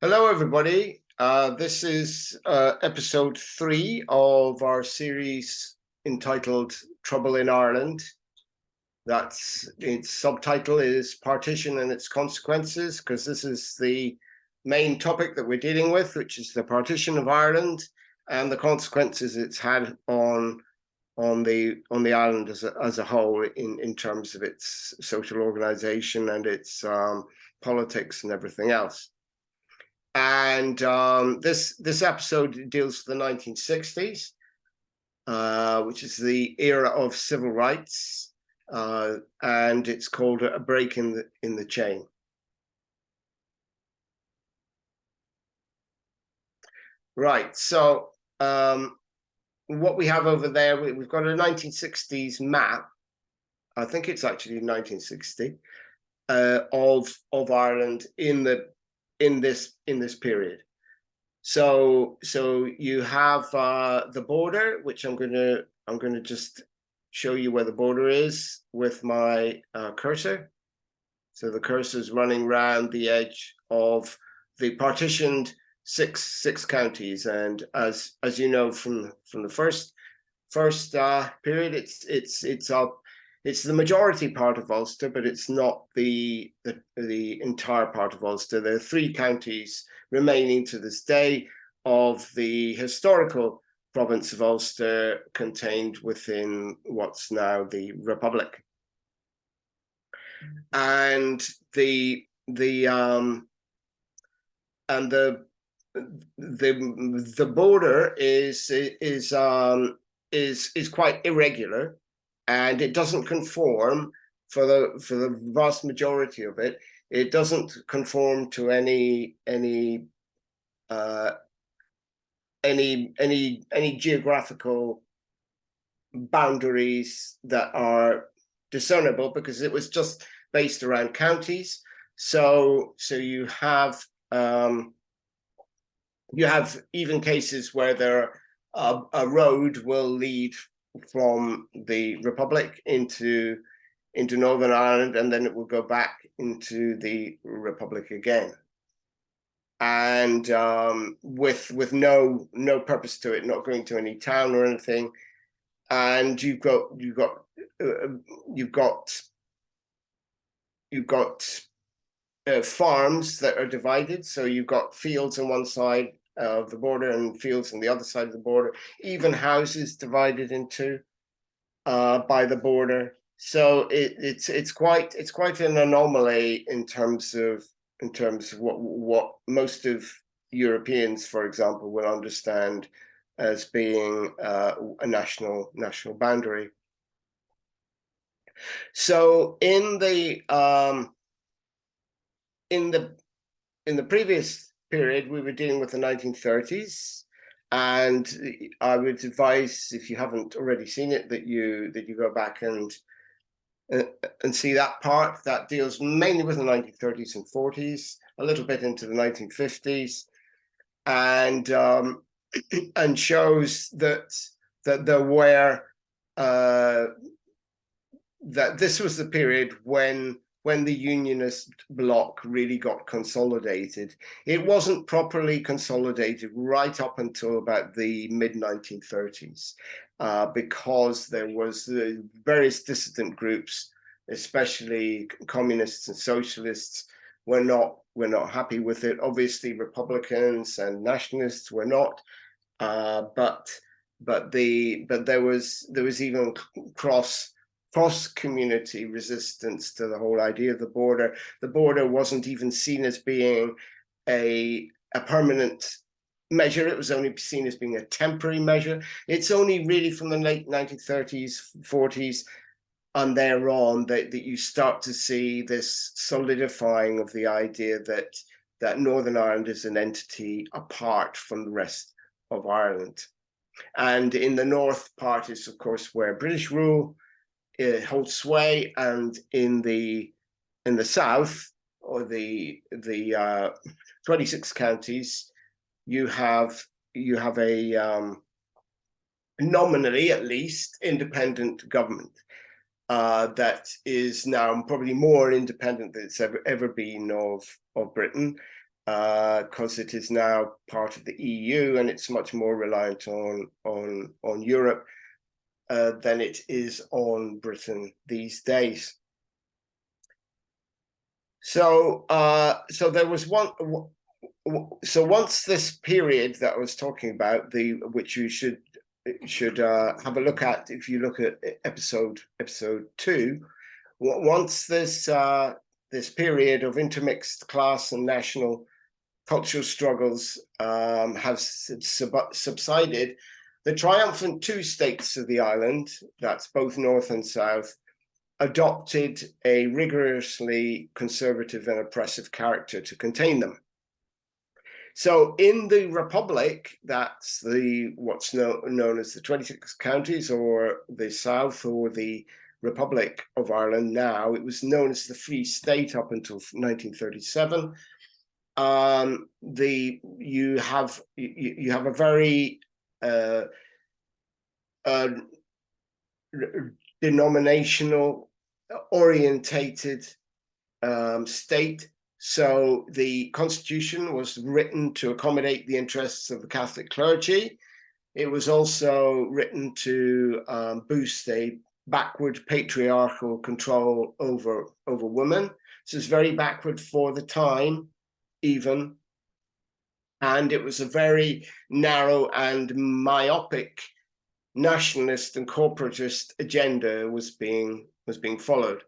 Hello, everybody. This is episode 3 of our series entitled Trouble in Ireland. Its subtitle is Partition and Its Consequences, because this is the main topic that we're dealing with, which is the partition of Ireland and the consequences it's had on the island as a whole in terms of its social organization and its politics and everything else. And this episode deals with the 1960s, which is the era of civil rights, and it's called A Break in the Chain. Right, so what we have over there, we've got a 1960s map. I think it's actually 1960 of Ireland in this period. So you have the border, which I'm gonna just show you where the border is with my cursor. So the cursor is running around the edge of the partitioned six counties, and as you know from the first period, it's the majority part of Ulster, but it's not the entire part of Ulster. There are 3 counties remaining to this day of the historical province of Ulster, contained within what's now the Republic. And the border is quite irregular, and it doesn't conform for the vast majority of it. It doesn't conform to any geographical boundaries that are discernible, because it was just based around counties. So you have even cases where a road will lead from the Republic into Northern Ireland, and then it will go back into the Republic again, and with no purpose to it, not going to any town or anything. And you've got farms that are divided. So you've got fields on one side of the border and fields on the other side of the border, even houses divided into by the border. So it's quite an anomaly in terms of what most of Europeans, for example, will understand as being a national boundary. So in the previous period, we were dealing with the 1930s, and I would advise, if you haven't already seen it, that you go back and see that part that deals mainly with the 1930s and 40s, a little bit into the 1950s, and shows that there were that this was the period when the unionist bloc really got consolidated. It wasn't properly consolidated right up until about the mid-1930s, because there was the various dissident groups, especially communists and socialists, were not happy with it. Obviously, Republicans and nationalists were not, but there was even cross-community resistance to the whole idea of the border. The border wasn't even seen as being a permanent measure. It was only seen as being a temporary measure. It's only really from the late 1930s, 40s, and thereon that you start to see this solidifying of the idea that Northern Ireland is an entity apart from the rest of Ireland. And in the north part is, of course, where British rule holds sway, and in the south, or the 26 counties, you have a nominally, at least, independent government that is now probably more independent than it's ever been of Britain, because it is now part of the EU and it's much more reliant on Europe than it is on Britain these days. So there was one. So once this period that I was talking about, which you should have a look at if you look at episode 2, once this period of intermixed class and national cultural struggles have subsided, the triumphant two states of the island, that's both north and south, adopted a rigorously conservative and oppressive character to contain them. So in the Republic, that's what's known as the 26 counties, or the South, or the Republic of Ireland now. It was known as the Free State up until 1937. You have a very denominational orientated state. So the constitution was written to accommodate the interests of the Catholic clergy. It was also written to boost a backward patriarchal control over women. So it's very backward for the time, even. And it was a very narrow and myopic nationalist and corporatist agenda was being followed.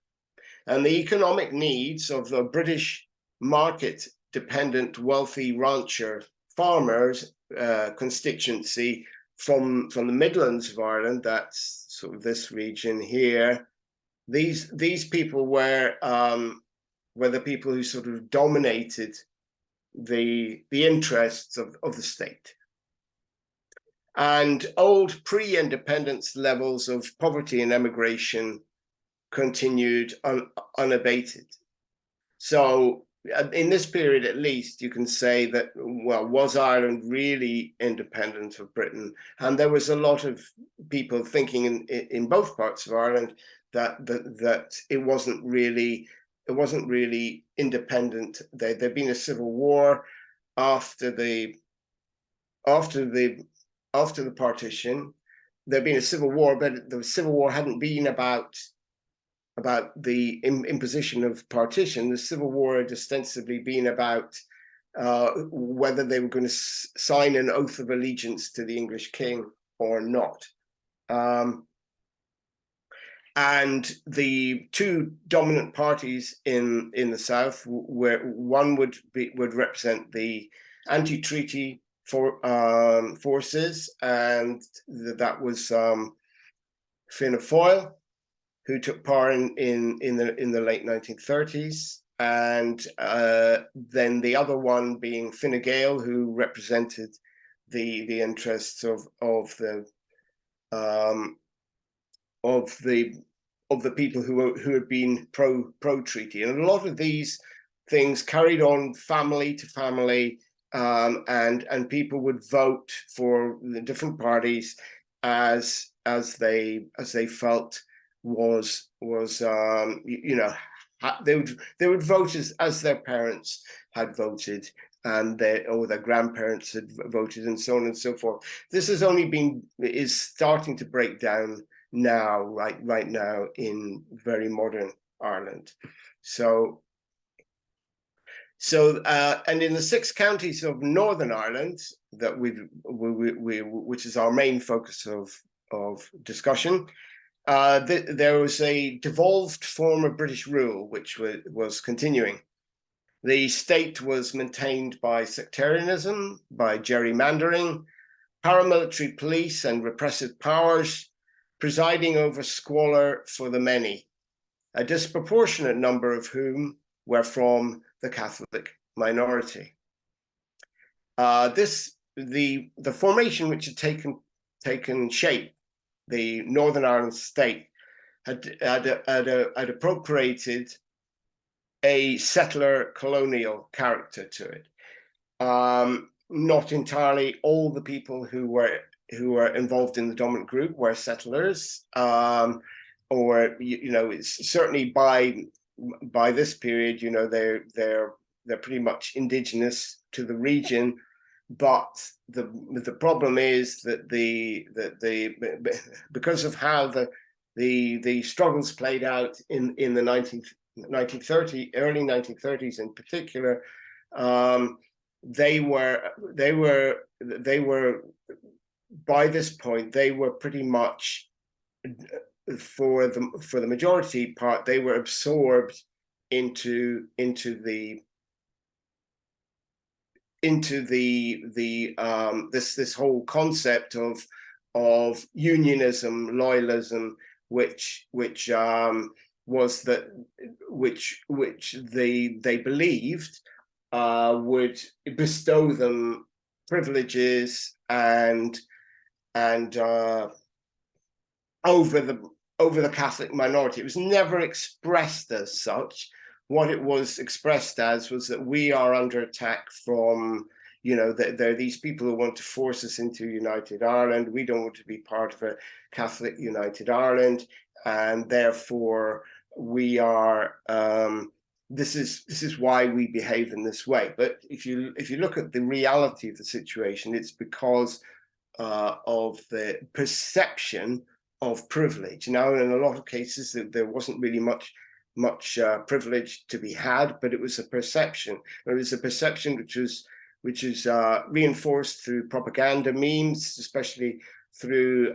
And the economic needs of the British market-dependent wealthy rancher farmers constituency from the Midlands of Ireland, that's sort of this region here, these people were the people who sort of dominated the interests of the state. And old pre-independence levels of poverty and emigration continued unabated. So in this period, at least, you can say that, well, was Ireland really independent of Britain? And there was a lot of people thinking in both parts of Ireland that it wasn't really independent. There'd been a civil war after the partition. There'd been a civil war, but the civil war hadn't been about the imposition of partition. The civil war had ostensibly been about whether they were going to sign an oath of allegiance to the English king or not. And the two dominant parties in the South, where one would represent the anti-treaty forces, and that was Fianna Fáil, who took part in the late 1930s, and then the other one being Fine Gael, who represented the interests of the people who had been pro treaty. And a lot of these things carried on family to family, and people would vote for the different parties as they felt was they would vote as their parents had voted, and their grandparents had voted, and so on and so forth. This is starting to break down now, right now, in very modern Ireland. So and in the 6 counties of Northern Ireland that which is our main focus of discussion, there was a devolved form of British rule which was continuing. The state was maintained by sectarianism, by gerrymandering, paramilitary police and repressive powers, presiding over squalor for the many, a disproportionate number of whom were from the Catholic minority. The formation which had taken shape, the Northern Ireland state, had appropriated a settler colonial character to it. Not entirely all the people who were involved in the dominant group were settlers, or it's certainly by this period, they're pretty much indigenous to the region. But the problem is that because of how the struggles played out in the 1930 early 1930s in particular, they were by this point they were pretty much, for the majority part, they were absorbed into this whole concept of unionism, loyalism, which they believed would bestow them privileges and over the Catholic minority. It was never expressed as such. What it was expressed as was that we are under attack from, there are these people who want to force us into United Ireland. We don't want to be part of a Catholic United Ireland, and therefore we are. This is why we behave in this way. But if you look at the reality of the situation, it's because of the perception of privilege. Now, in a lot of cases, there wasn't really much privilege to be had, but it was a perception. It was a perception which is reinforced through propaganda, memes, especially through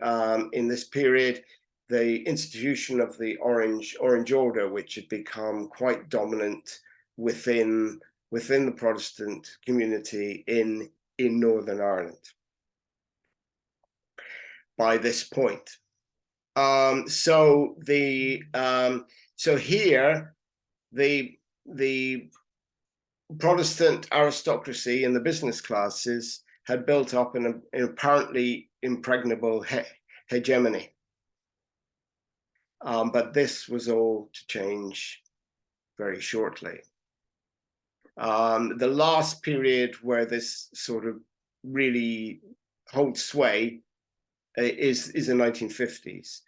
in this period, the institution of the Orange Order, which had become quite dominant within the Protestant community in Northern Ireland by this point. So here, the Protestant aristocracy and the business classes had built up an apparently impregnable hegemony. But this was all to change very shortly. The last period where this sort of really holds sway is the 1950s.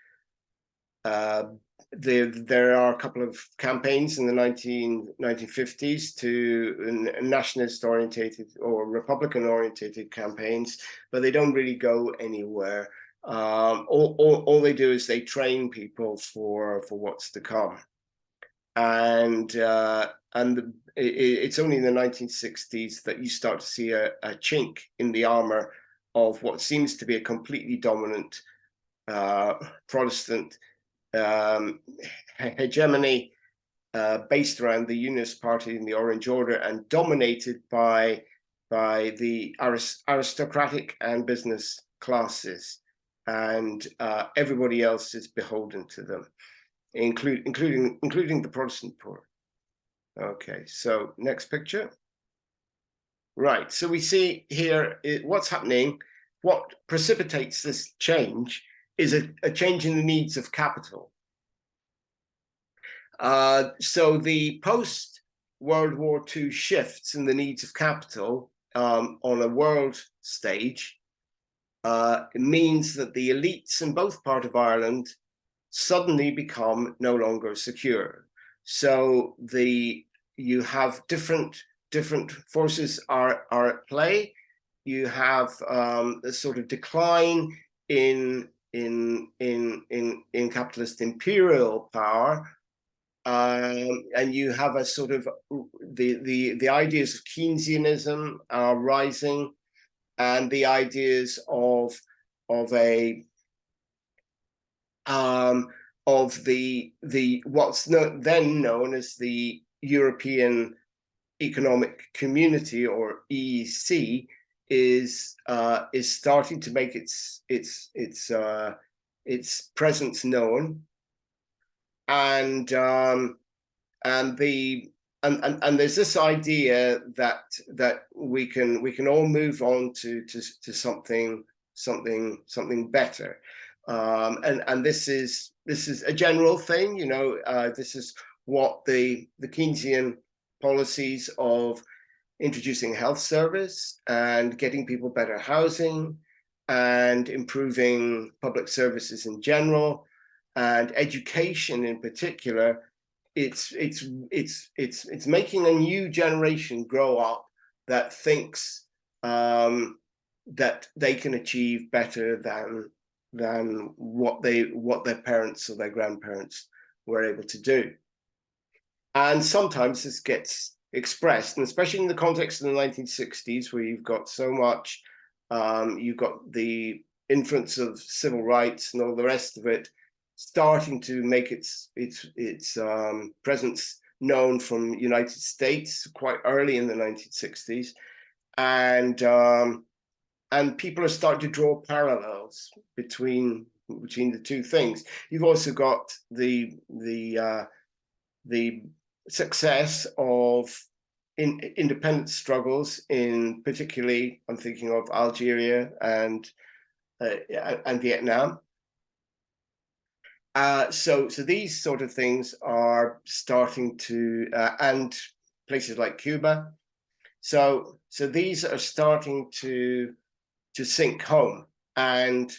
There are a couple of campaigns in the 1950s to nationalist orientated or Republican orientated campaigns, but they don't really go anywhere. All they do is they train people for what's to come, and it's only in the 1960s that you start to see a chink in the armor of what seems to be a completely dominant Protestant hegemony based around the Unionist Party and the Orange Order, and dominated by the aristocratic and business classes, and everybody else is beholden to them, including the Protestant poor. Okay, so next picture. Right, so we see here what's happening. What precipitates this change is a change in the needs of capital. So the post-World War II shifts in the needs of capital on a world stage means that the elites in both parts of Ireland suddenly become no longer secure. So you have different forces are at play. You have a sort of decline in capitalist imperial power, and you have a sort of the ideas of Keynesianism are rising, and the ideas of the what's then known as the European Economic Community, or EEC, is starting to make its presence known, and there's this idea that we can all move on to something better, and this is a general thing, this is what the Keynesian policies of introducing health service and getting people better housing and improving public services in general and education in particular it's making a new generation grow up that thinks that they can achieve better than what their parents or their grandparents were able to do. And sometimes this gets expressed, and especially in the context of the 1960s, where you've got so much, you've got the influence of civil rights and all the rest of it starting to make its presence known from the United States quite early in the 1960s, and people are starting to draw parallels between the two things. You've also got the success of independence struggles in, particularly, I'm thinking of Algeria and Vietnam. So these sort of things are starting to, and places like Cuba. So these are starting to sink home, and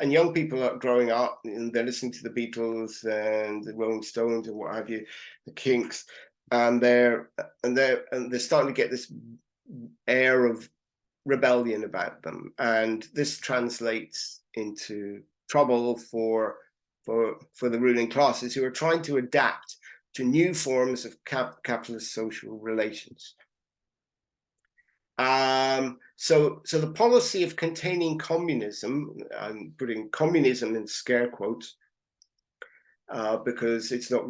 young people are growing up and they're listening to the Beatles and the Rolling Stones and what have you, the Kinks, and they're starting to get this air of rebellion about them, and this translates into trouble for the ruling classes, who are trying to adapt to new forms of capitalist social relations. So the policy of containing communism, I'm putting communism in scare quotes, because it's not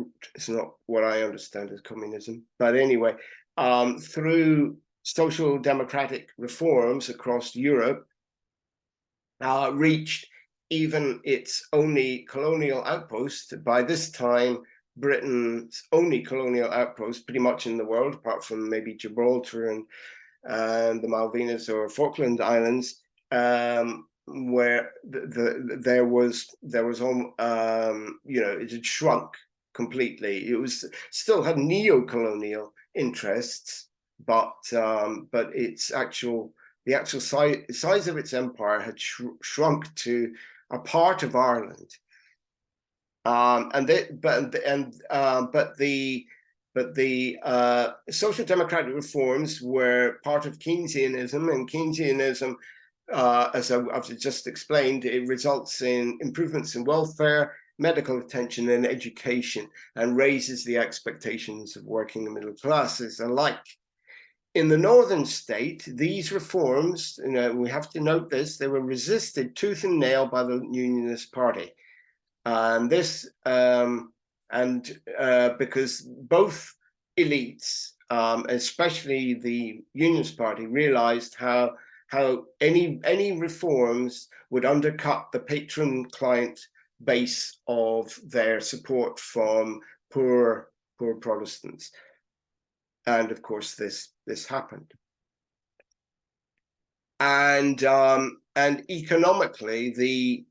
what I understand as communism, but anyway, through social democratic reforms across Europe, reached even its only colonial outpost. By this time, Britain's only colonial outpost pretty much in the world, apart from maybe Gibraltar and the Malvinas or Falkland Islands, where there was it had shrunk completely. It was still had neo-colonial interests, but the actual size of its empire had shrunk to a part of Ireland, but the social democratic reforms were part of Keynesianism, and Keynesianism, as I've just explained, it results in improvements in welfare, medical attention, and education, and raises the expectations of working and middle classes alike. In the northern state, these reforms, we have to note this, they were resisted tooth and nail by the Unionist Party. And this, because both elites, especially the Unionist Party, realized how any reforms would undercut the patron-client base of their support from poor Protestants. And of course, this happened. And economically, the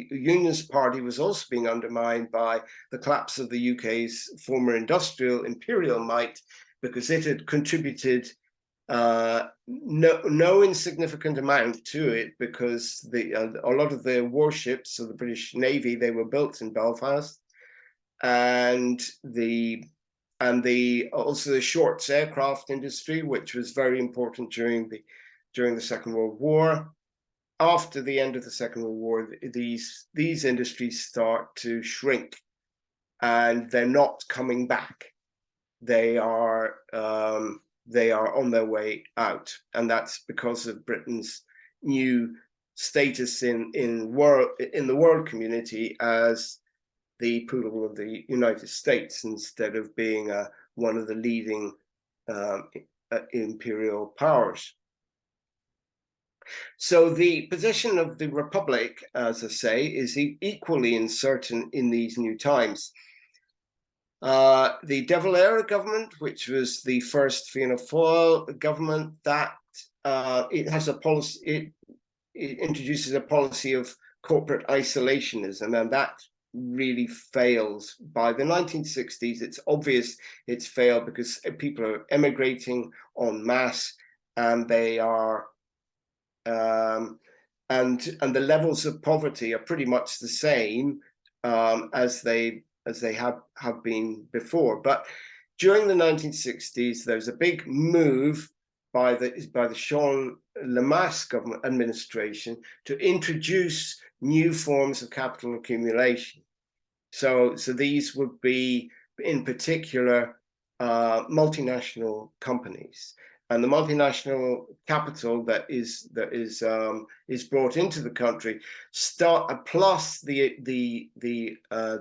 Unionist Party was also being undermined by the collapse of the UK's former industrial imperial might, because it had contributed no insignificant amount to it, because a lot of the warships of the British Navy, they were built in Belfast, and also the Shorts aircraft industry, which was very important during the Second World War. After the end of the Second World War, these industries start to shrink, and they're not coming back. They are on their way out, and that's because of Britain's new status in the world community as the poodle of the United States, instead of being one of the leading imperial powers. So the position of the Republic, as I say, is equally uncertain in these new times. The De Valera government, which was the first Fianna Fáil government, that it has a policy. It introduces a policy of corporate isolationism, and that really fails. By the 1960s, it's obvious it's failed, because people are emigrating en masse, and they are and the levels of poverty are pretty much the same as they they have been before. But during the 1960s, there was a big move by the Seán Lemass government administration to introduce new forms of capital accumulation. So these would be, in particular, multinational companies, and the multinational capital that is brought into the country, plus the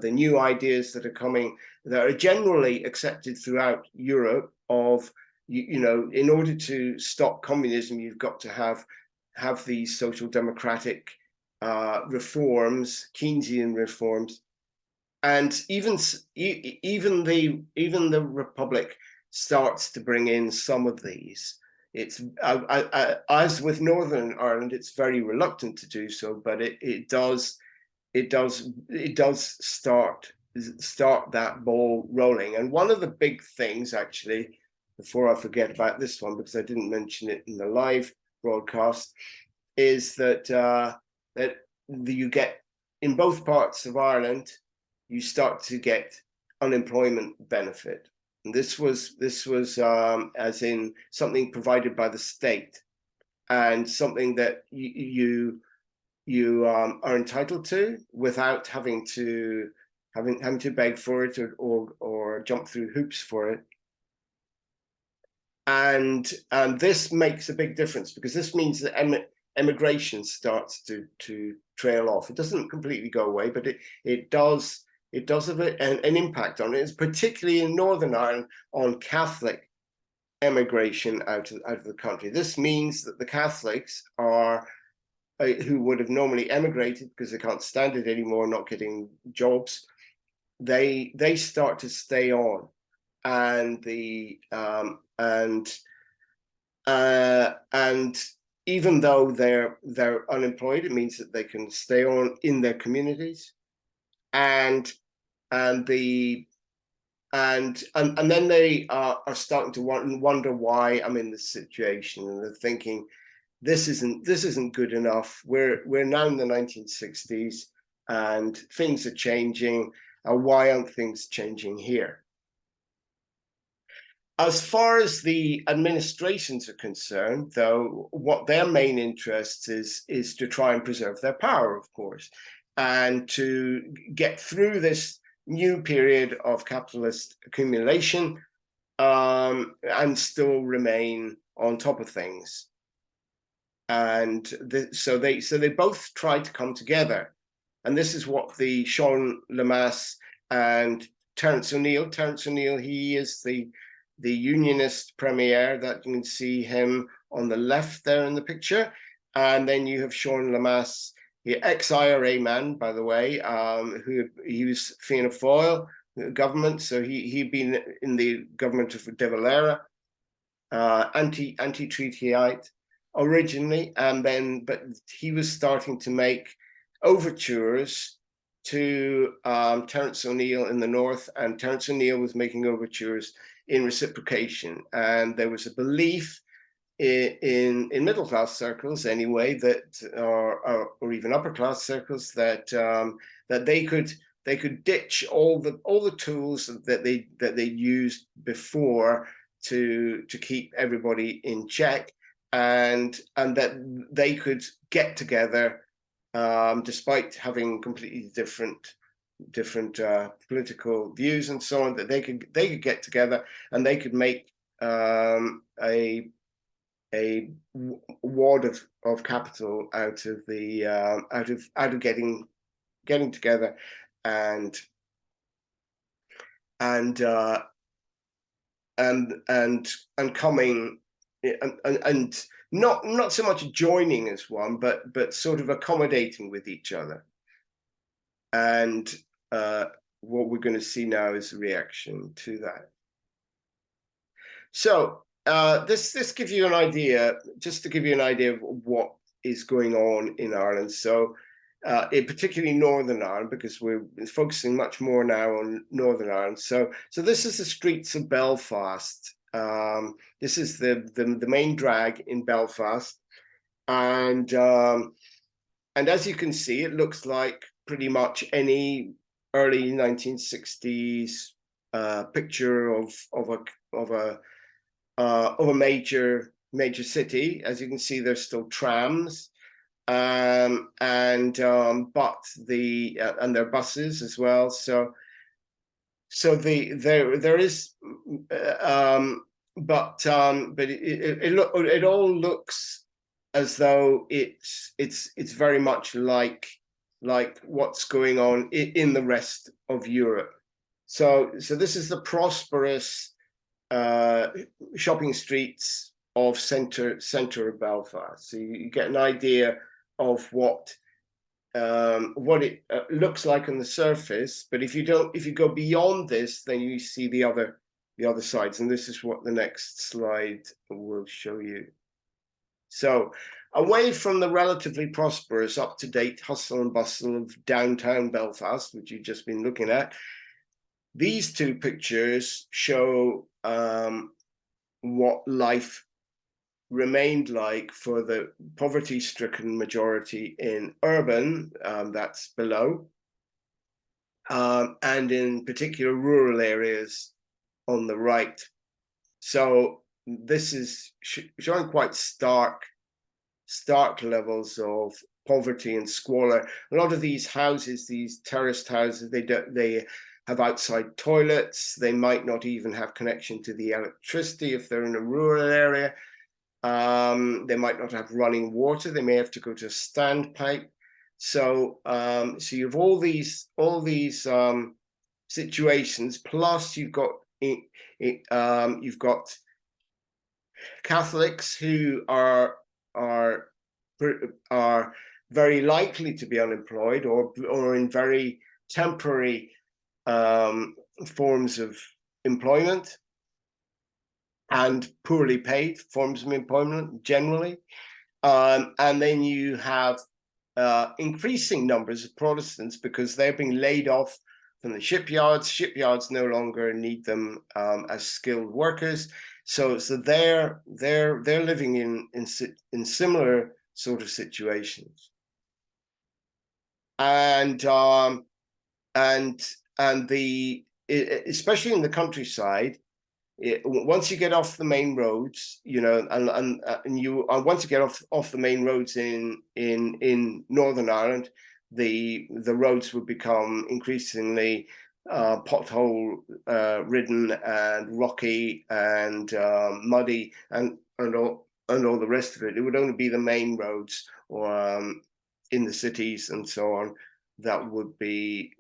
new ideas that are coming, that are generally accepted throughout Europe, of in order to stop communism, you've got to have these social democratic reforms, Keynesian reforms. And even the Republic starts to bring in some of these. It's as with Northern Ireland, it's very reluctant to do so, but it does start that ball rolling. And one of the big things, actually, before I forget about this one, because I didn't mention it in the live broadcast, is that you get, in both parts of Ireland, you start to get unemployment benefit. And this was as in something provided by the state, and something that you are entitled to without having to beg for it or jump through hoops for it. And this makes a big difference, because this means that emigration starts to trail off. It doesn't completely go away, but it does have an impact on it. It's particularly in Northern Ireland on Catholic emigration out of the country. This means that the Catholics who would have normally emigrated because they can't stand it anymore, not getting jobs, they start to stay on, and even though they're unemployed, it means that they can stay on in their communities. And then they are starting to wonder why I'm in this situation, and they're thinking, this isn't good enough. We're now in the 1960s, and things are changing. Why aren't things changing here? As far as the administrations are concerned, though, what their main interest is to try and preserve their power, of course, and to get through this new period of capitalist accumulation, and still remain on top of things. And so they both try to come together, and this is what the Seán Lemass and Terence O'Neill, he is the unionist premier, that you can see him on the left there in the picture. And then you have Seán Lemass, the ex-IRA man, by the way, who he was Fianna Fáil government, so he'd been in the government of De Valera, anti-treatyite originally, but he was starting to make overtures to Terence O'Neill in the north, and Terence O'Neill was making overtures in reciprocation. And there was a belief in middle class circles, anyway, that or even upper class circles, that they could ditch all the tools that they used before to keep everybody in check, and that they could get together, despite having completely different political views and so on, that they could get together and they could make a wad of capital out of the out of getting together and coming and not so much joining as one, but sort of accommodating with each other. And what we're going to see now is a reaction to that. So this gives you an idea, just to give you an idea of what is going on in Ireland. So particularly Northern Ireland, because we're focusing much more now on Northern Ireland. So this is the streets of Belfast. This is the main drag in Belfast, and as you can see, it looks like pretty much any early 1960s picture of a major city. As you can see, there's still trams, and but and there are buses as well. So there is, but it all looks as though it's very much like what's going on in the rest of Europe. So this is the prosperous shopping streets of center of Belfast. So you get an idea of what it looks like on the surface, but if you go beyond this, then you see the other sides, and this is what the next slide will show you. So away from the relatively prosperous, up-to-date hustle and bustle of downtown Belfast, which you've just been looking at, these two pictures show what life remained like for the poverty-stricken majority in urban, that's below, and in particular rural areas on the right. So this is showing quite stark levels of poverty and squalor. A lot of these houses, these terraced houses, they have outside toilets. They might not even have connection to the electricity if they're in a rural area. They might not have running water. They may have to go to a standpipe. So you have all these situations. Plus, you've got Catholics who are very likely to be unemployed or in very temporary forms of employment, and poorly paid forms of employment generally. And then you have increasing numbers of Protestants because they're being laid off from the shipyards. Shipyards no longer need them as skilled workers. So they're living in similar sort of situations. And especially in the countryside, once you get off the main roads, once you get off the main roads in Northern Ireland, the roads would become increasingly pothole ridden and rocky and muddy and all the rest of it. It would only be the main roads or in the cities and so on that would be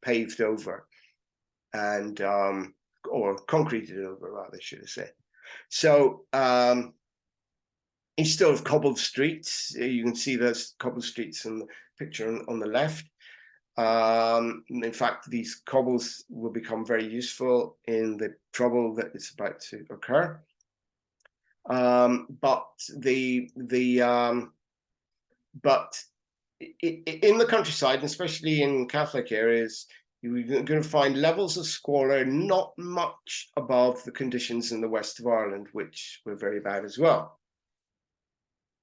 paved over and or concreted over, rather, should I say. So you still have cobbled streets. You can see those cobbled streets in the picture on the left. In fact, these cobbles will become very useful in the trouble that is about to occur. But in the countryside, and especially in Catholic areas, you're going to find levels of squalor not much above the conditions in the west of Ireland, which were very bad as well,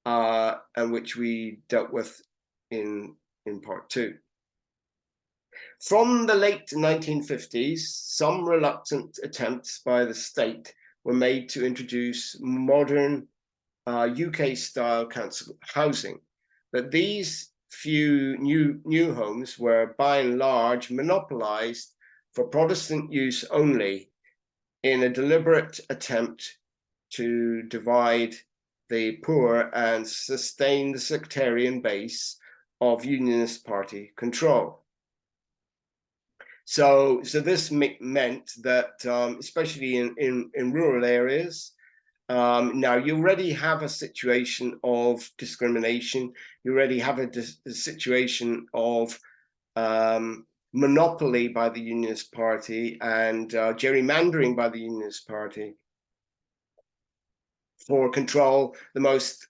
and which we dealt with in part 2. From the late 1950s, some reluctant attempts by the state were made to introduce modern UK-style council housing, but these few new homes were by and large monopolized for Protestant use only, in a deliberate attempt to divide the poor and sustain the sectarian base of Unionist Party control. So this meant that, especially in rural areas, now you already have a situation of discrimination. You already have a situation of monopoly by the Unionist Party and gerrymandering by the Unionist Party for control. The most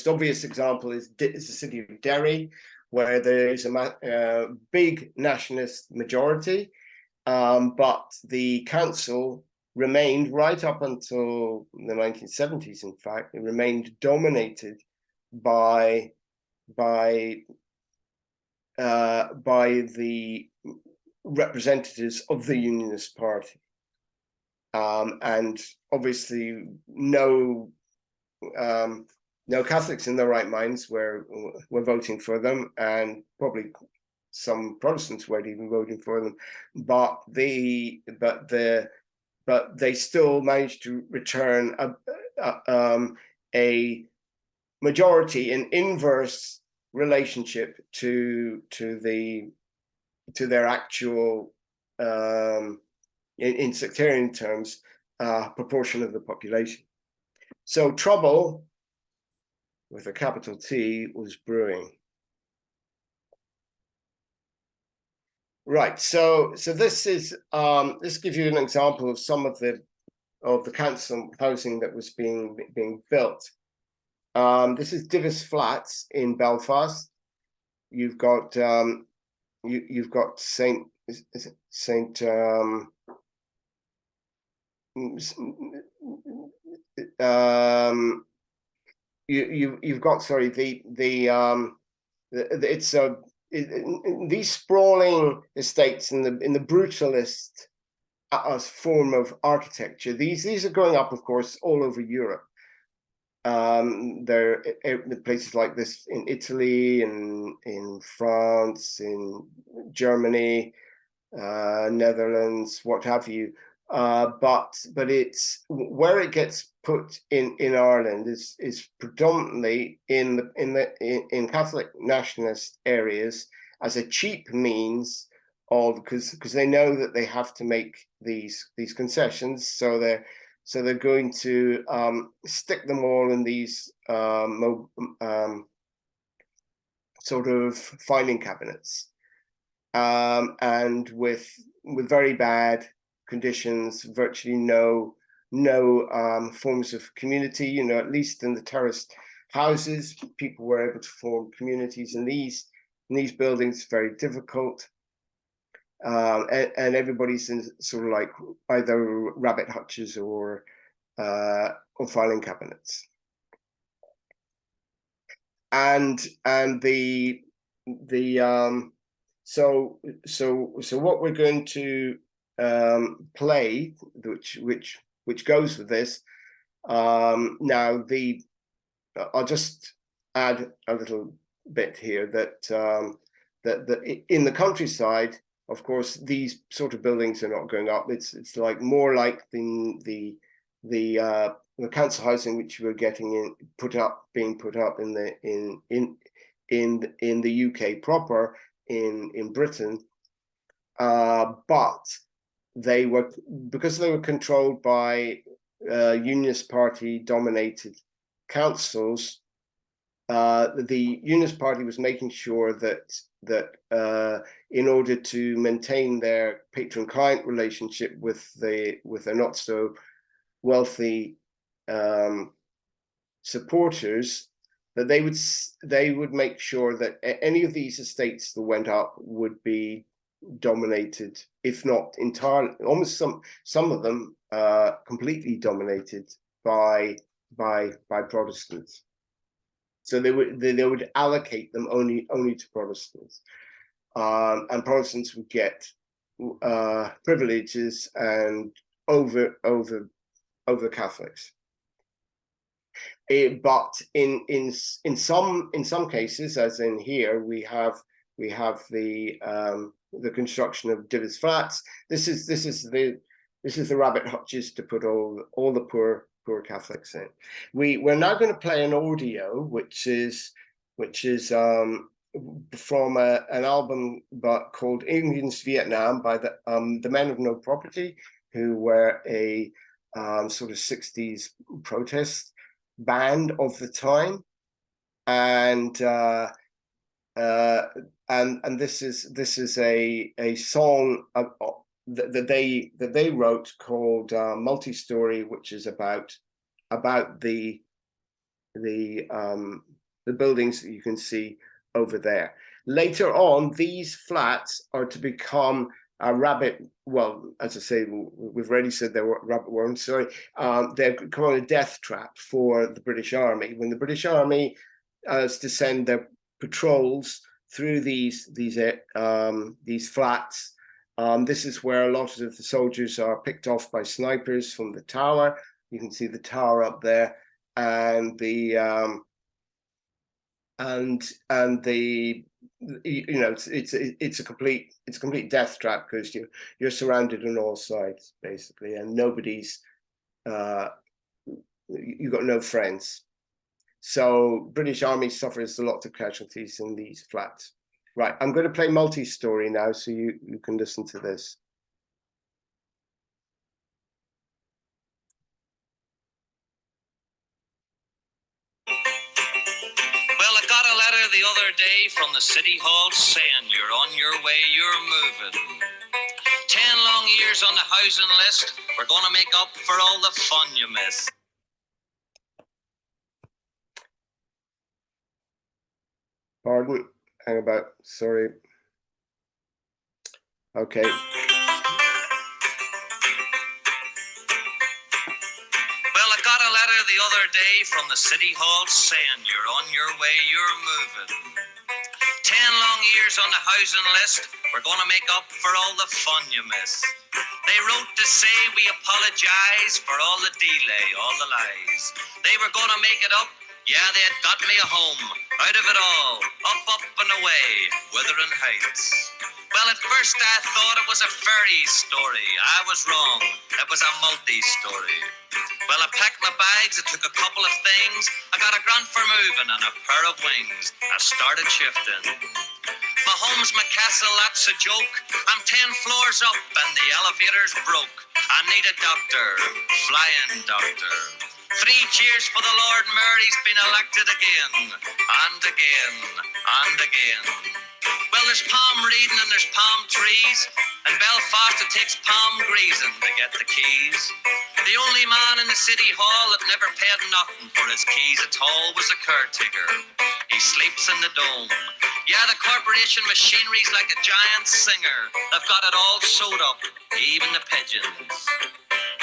obvious example is the city of Derry, where there is a big nationalist majority, but the council remained right up until the 1970s. In fact, it remained dominated by by the representatives of the Unionist Party. And obviously no Catholics in their right minds were voting for them, and probably some Protestants weren't even voting for them, but they still managed to return a majority in inverse relationship to their actual in sectarian terms proportion of the population. So trouble with a capital T was brewing. Right. So this is this gives you an example of some of the council housing that was being built. This is Divis Flats in Belfast. You've got you've got Saint you've got, sorry, it's these sprawling estates in the brutalist form of architecture. These are growing up, of course, all over Europe. There are places like this in Italy, and in France, in Germany, Netherlands, what have you. But it's where it gets put in Ireland is predominantly in Catholic nationalist areas as a cheap means of, because they know that they have to make these concessions, so they're going to stick them all in these sort of filing cabinets, and with very bad conditions, virtually no forms of community. You know, at least in the terraced houses, people were able to form communities in these buildings. Very difficult, and everybody's in sort of like either rabbit hutches or filing cabinets. And so what we're going to play, which goes with this. Now I'll just add a little bit here that in the countryside, of course, these sort of buildings are not going up. It's like more like the council housing which we're getting being put up in the UK proper, in Britain, but they were, because they were controlled by Unionist Party dominated councils. The Unionist Party was making sure that in order to maintain their patron-client relationship with their not so wealthy supporters, that they would make sure that any of these estates that went up would be dominated, if not entirely, almost some of them completely dominated by Protestants. So they would allocate them only to Protestants, and Protestants would get privileges and over Catholics. But in some cases, as in here, we have the construction of Divis Flats. This is the rabbit hutches to put all the poor Catholics in. We're now going to play an audio which is from an album called Indians Vietnam by the Men of No Property, who were a sort of 60s protest band of the time, and this is a song that they wrote called Multi-Story, which is about the buildings that you can see over there. Later on, these flats are to become a rabbit. Well, as I say, we've already said they were rabbit warrens. Sorry, they're called a death trap for the British Army. When the British Army is to send their patrols through these flats. This is where a lot of the soldiers are picked off by snipers from the tower. You can see the tower up there, and the it's a complete death trap, because you're surrounded on all sides basically, and nobody's you've got no friends. So British Army suffers a lot of casualties in these flats. Right, I'm going to play multi-story now, so you can listen to this. Well, I got a letter the other day from the City Hall saying you're on your way, you're moving. 10 long years on the housing list, we're going to make up for all the fun you missed. Pardon, hang about, sorry. Okay. Well, I got a letter the other day from the City Hall saying you're on your way, you're moving. 10 long years on the housing list, we're going to make up for all the fun you missed. They wrote to say we apologise for all the delay, all the lies. They were going to make it up. Yeah, they had got me a home, out of it all, up and away, Wuthering Heights. Well, at first I thought it was a fairy story. I was wrong. It was a multi-story. Well, I packed my bags, I took a couple of things. I got a grant for moving and a pair of wings. I started shifting. My home's my castle, that's a joke. I'm 10 floors up and the elevator's broke. I need a doctor, flying doctor. 3 cheers for the Lord Mayor, he's been elected again, and again, and again. Well, there's palm reading and there's palm trees. In Belfast it takes palm greasing to get the keys. The only man in the City Hall that never paid nothing for his keys at all was the caretaker. He sleeps in the dome. Yeah, the corporation machinery's like a giant singer. They've got it all sewed up, even the pigeons.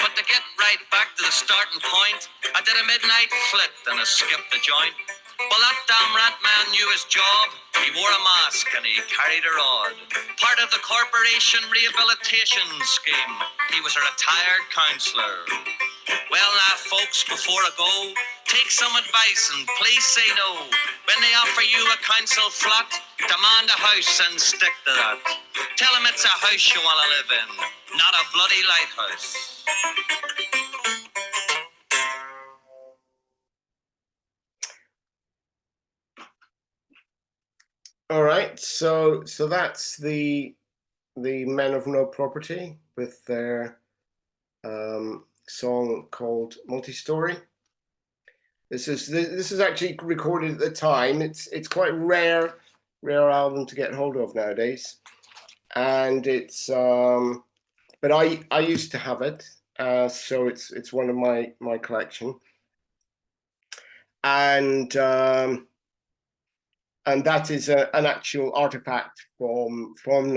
But to get right back to the starting point, I did a midnight flit and I skipped the joint. Well, that damn rat man knew his job. He wore a mask and he carried a rod. Part of the corporation rehabilitation scheme. He was a retired councillor. Well, now, folks, before I go, take some advice and please say no. When they offer you a council flat, demand a house and stick to that. Tell them it's a house you want to live in, not a bloody lighthouse. All right, so that's the Men of No Property with their song called Multi-Story. This is actually recorded at the time. It's quite rare album to get hold of nowadays, and it's but I used to have it, so it's one of my collection, and that is an actual artifact from early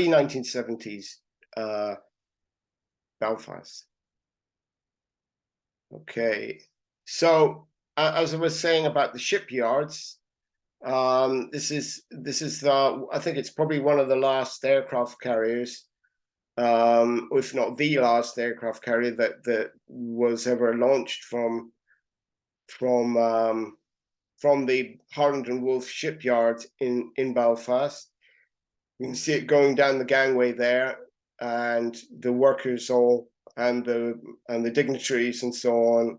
1970s Belfast. Okay, so as I was saying about the shipyards, this is I think it's probably one of the last aircraft carriers, if not the last aircraft carrier that was ever launched from the Harland and Wolff shipyard in Belfast. You can see it going down the gangway there, and the workers all and the dignitaries and so on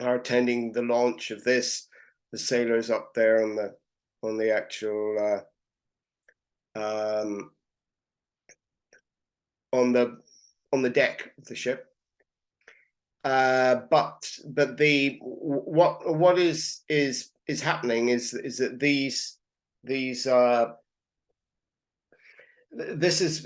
are attending the launch of this. The sailors up there on the actual on the deck of the ship. But the what is happening is that this is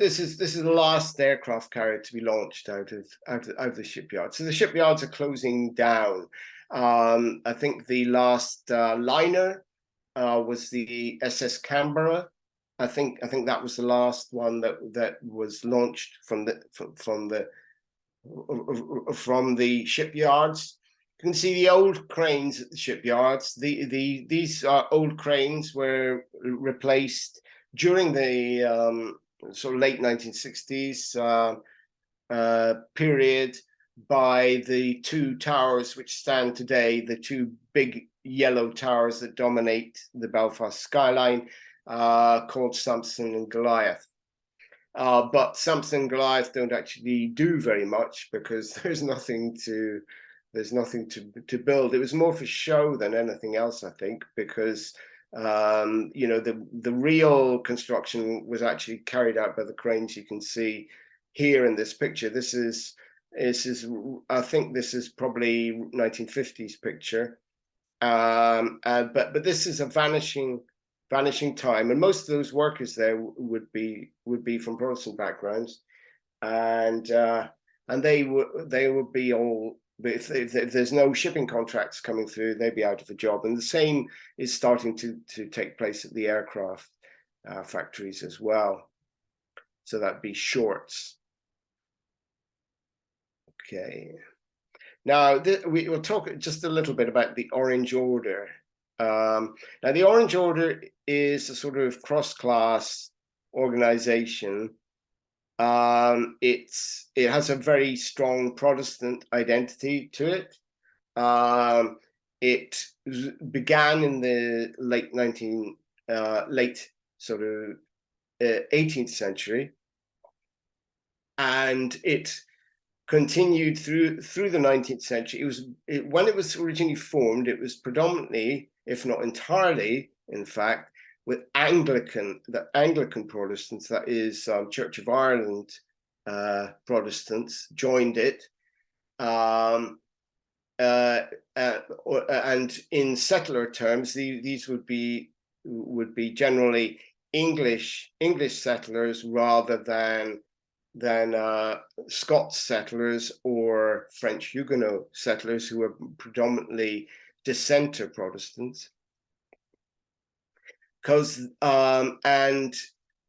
the last aircraft carrier to be launched out of the shipyard. So the shipyards are closing down. I think the last liner was the SS Canberra. I think that was the last one that was launched from the shipyards, You can see the old cranes at the shipyards. These old cranes were replaced during the sort of late 1960s period by the two towers which stand today, the two big yellow towers that dominate the Belfast skyline, called Samson and Goliath. But Samson and Goliath don't actually do very much because there's nothing to build. It was more for show than anything else, I think, because you know, the real construction was actually carried out by the cranes you can see here in this picture. This is I think this is probably 1950s picture, but this is a vanishing time, and most of those workers there would be from Protestant backgrounds, and they would be all, if there's no shipping contracts coming through, they'd be out of a job. And the same is starting to take place at the aircraft factories as well. So that'd be shorts. Okay. Now we will talk just a little bit about the Orange Order. Now the Orange Order is a sort of cross-class organization. It has a very strong Protestant identity to it. It began in the late 18th century, and it continued through the 19th century. When it was originally formed, it was predominantly, if not entirely, in fact, with Anglican Protestants, that is, Church of Ireland Protestants joined it, and in settler terms, these would be generally English settlers rather than Scots settlers or French Huguenot settlers, who were predominantly dissenter Protestants. And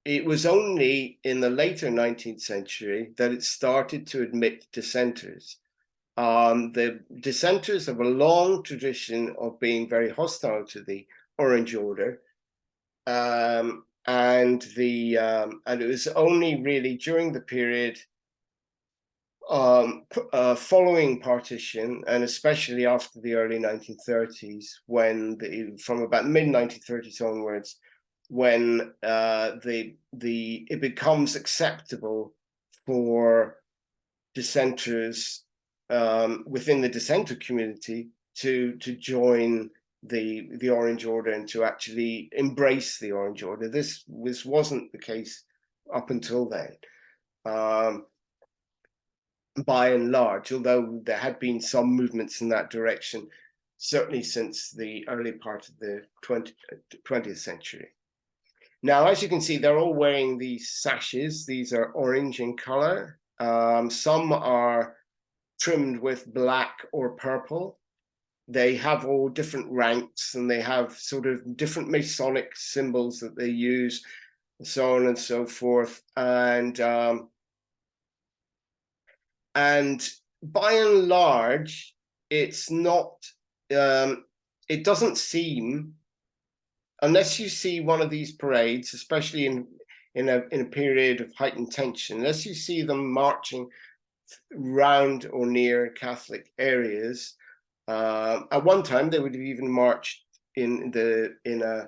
it was only in the later 19th century that it started to admit dissenters. The dissenters have a long tradition of being very hostile to the Orange Order, and it was only really during the period following partition, and especially after the early 1930s, when from about mid 1930s onwards, when it becomes acceptable for dissenters within the dissenter community to join the Orange Order and to actually embrace the Orange Order. This wasn't the case up until then, by and large, although there had been some movements in that direction, certainly since the early part of the 20th century. Now, as you can see, they're all wearing these sashes. These are orange in color. Some are trimmed with black or purple. They have all different ranks, and they have sort of different Masonic symbols that they use, and so on and so forth. And by and large, it's not, it doesn't seem, unless you see one of these parades, especially in a period of heightened tension, unless you see them marching round or near Catholic areas. At one time, they would have even marched in a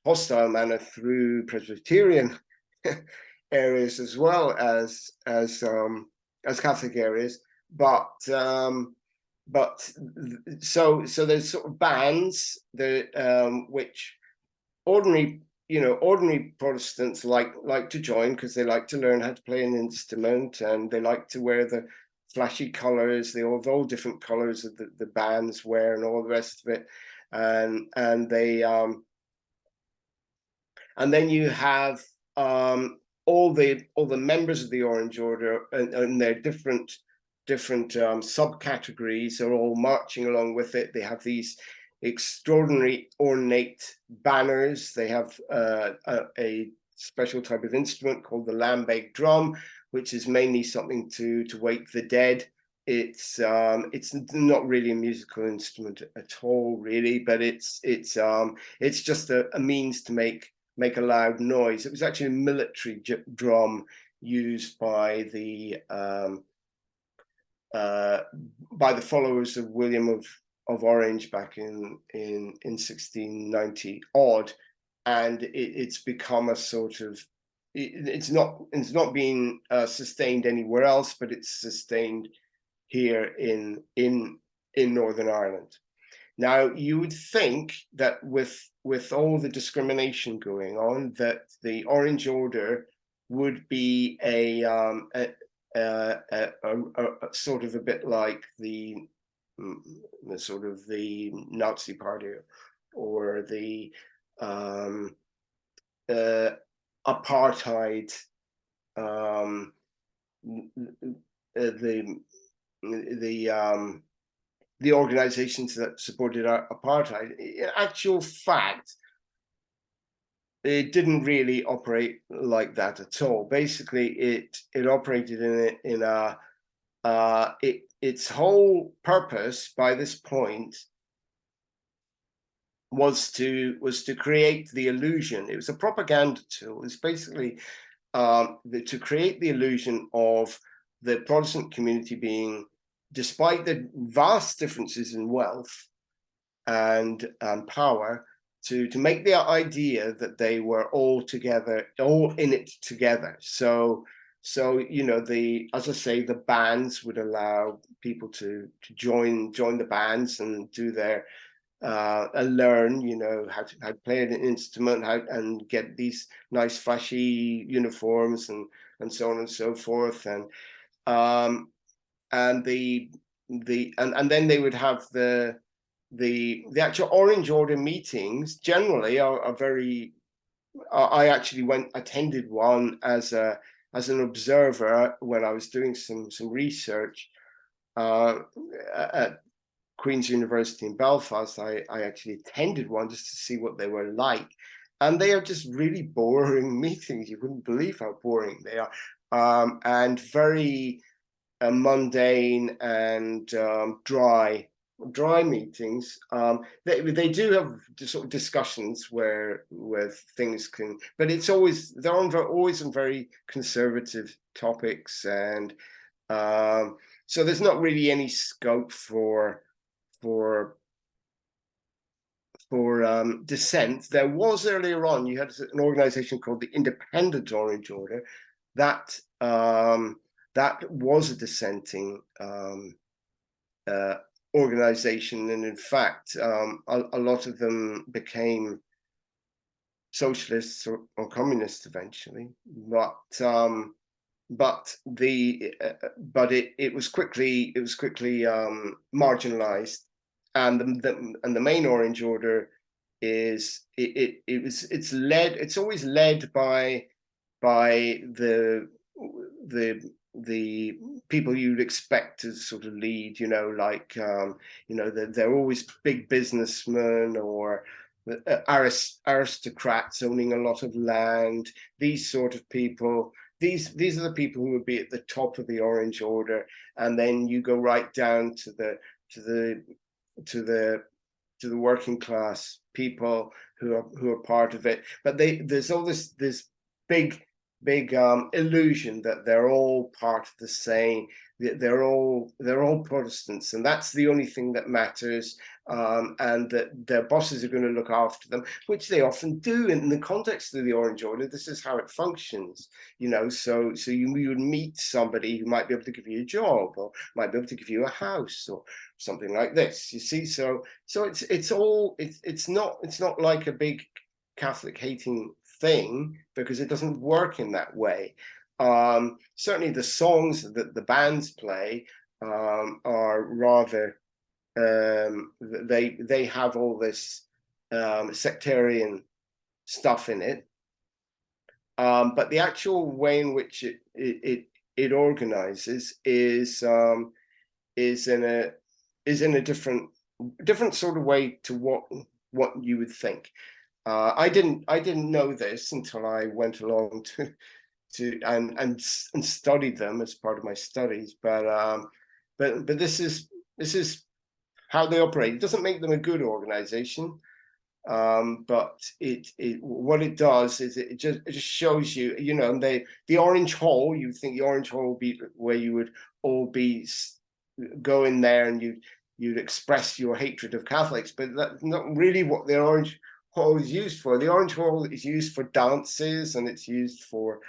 hostile manner through Presbyterian areas as well as Catholic areas, but so there's sort of bands that which ordinary Protestants like to join, because they like to learn how to play an instrument, and they like to wear the flashy colors. They have all different colors that the bands wear and all the rest of it, and then you have all the members of the Orange Order and their different subcategories are all marching along with it. They have these extraordinary ornate banners. They have a special type of instrument called the lambeg drum, which is mainly something to wake the dead. it's not really a musical instrument at all, really, but it's just a means to make a loud noise. It was actually a military drum used by the followers of William of Orange back in 1690 odd, and it's become a sort of, it's not being sustained anywhere else, but it's sustained here in Northern Ireland. Now, you would think that with all the discrimination going on, that the Orange Order would be a sort of a bit like the sort of the Nazi Party or the apartheid, the organizations that supported apartheid. In actual fact, it didn't really operate like that at all. Basically, it operated in its whole purpose by this point was to create the illusion. It was a propaganda tool. It's basically to create the illusion of the Protestant community being, despite the vast differences in wealth and power, to make the idea that they were all together, all in it together. So you know, as I say, the bands would allow people to join the bands and do their and learn, you know, how to play an instrument, and get these nice flashy uniforms and so on and so forth, and then they would have the actual Orange Order meetings. Generally are very. I actually attended one as an observer when I was doing some research at Queen's University in Belfast. I actually attended one just to see what they were like, and they are just really boring meetings. You wouldn't believe how boring they are, and very mundane and dry meetings. They do have sort of discussions where things can, but they're always on very conservative topics, and so there's not really any scope for dissent. There was earlier on, you had an organization called the Independent Orange Order that was a dissenting organization, and in fact a lot of them became socialists or communists eventually, but it was quickly marginalized, and the main Orange Order is it's always led by the people you'd expect to sort of lead, you know, like you know, they're always big businessmen or aristocrats owning a lot of land, these sort of people. These are the people who would be at the top of the Orange Order, and then you go right down to the working class people who are part of it. But there's all this big illusion that they're all part of the same. They're all Protestants, and that's the only thing that matters. And that their bosses are going to look after them, which they often do. In the context of the Orange Order, this is how it functions, you know. So you would meet somebody who might be able to give you a job, or might be able to give you a house, or something like this. You see, so it's not like a big Catholic hating thing, because it doesn't work in that way. Certainly the songs that the bands play are rather they have all this sectarian stuff in it, but the actual way in which it organizes is in a different sort of way to what you would think. I didn't know this until I went along to and studied them as part of my studies, but but this is how they operate. It doesn't make them a good organization, but what it does is it just shows you, you know, the orange hall. You think the orange hall would be where you would all be go in there and you'd express your hatred of Catholics, but that's not really what the orange hall is used for. The orange hall is used for dances, and it's used for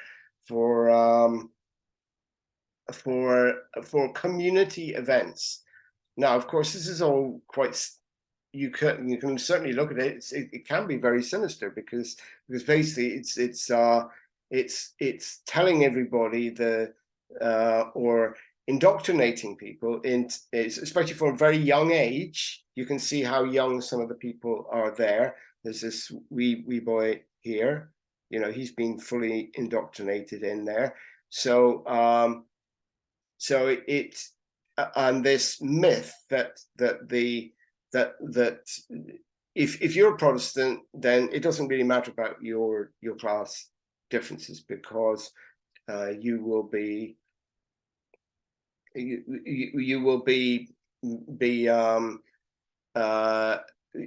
community events. Now, of course, this is all quite. You can certainly look at it. It can be very sinister because basically it's telling everybody or indoctrinating people especially from a very young age. You can see how young some of the people are there. There's this wee boy here. You know, he's been fully indoctrinated in there. So and this myth that if you're a Protestant, then it doesn't really matter about your class differences, because you will be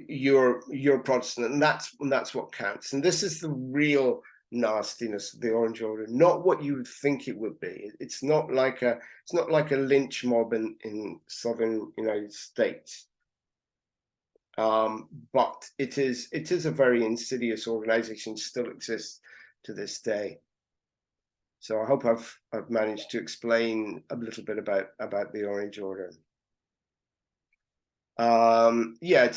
you're Protestant, and that's what counts. And this is the real nastiness of the Orange Order, not what you would think it would be. It's not like a lynch mob in southern United States. But it is a very insidious organization, still exists to this day. So I hope I've managed to explain a little bit about the Orange Order. Yeah,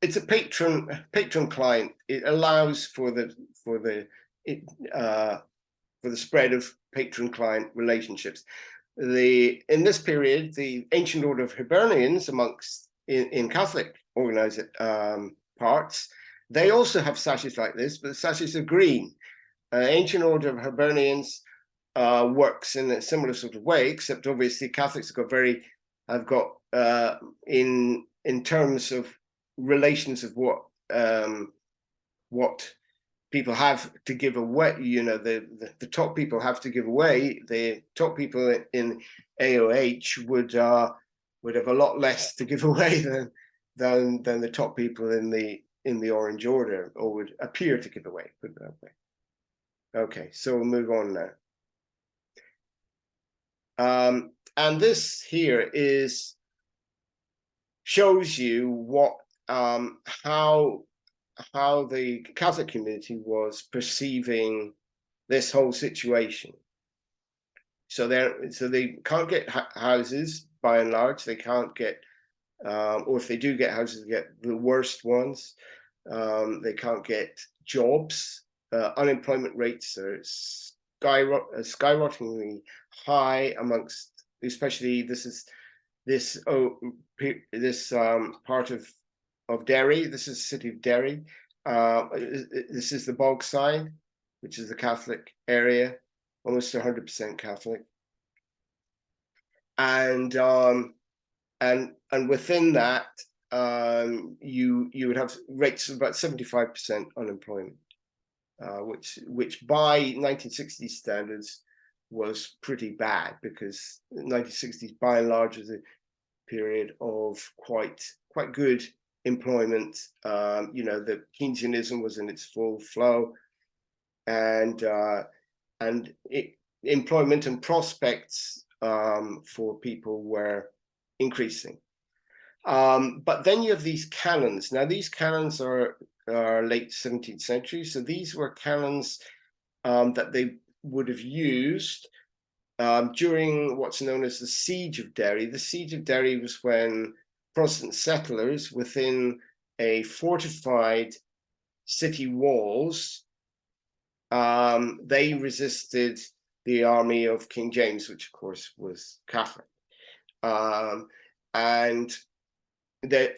it's a patron client. It allows for the spread of patron client relationships. In this period, the ancient order of Hibernians amongst in Catholic organized parts, they also have sashes like this, but the sashes are green. Ancient order of Hibernians works in a similar sort of way, except obviously Catholics have got in terms of relations of what people have to give away. You know, the top people have to give away. The top people in AOH would have a lot less to give away than the top people in the Orange Order, or would appear to give away. Put it that way. Okay, so we'll move on now. And this here shows you what how the Catholic community was perceiving this whole situation. So they can't get houses by and large. They can't get, or if they do get houses, they get the worst ones. They can't get jobs. Unemployment rates are skyrocketingly high amongst, especially this part of Derry. This is the city of Derry. This is the Bogside, which is the Catholic area, almost 100% Catholic. And within that, you would have rates of about 75% unemployment, which by 1960s standards was pretty bad, because 1960s by and large was a period of quite good employment. You know, the Keynesianism was in its full flow, and employment and prospects for people were increasing. But then you have these canons. Now, these canons are late 17th century. So these were canons that they would have used during what's known as the Siege of Derry. The Siege of Derry was when Protestant settlers within a fortified city walls, they resisted the army of King James, which of course was Catholic. And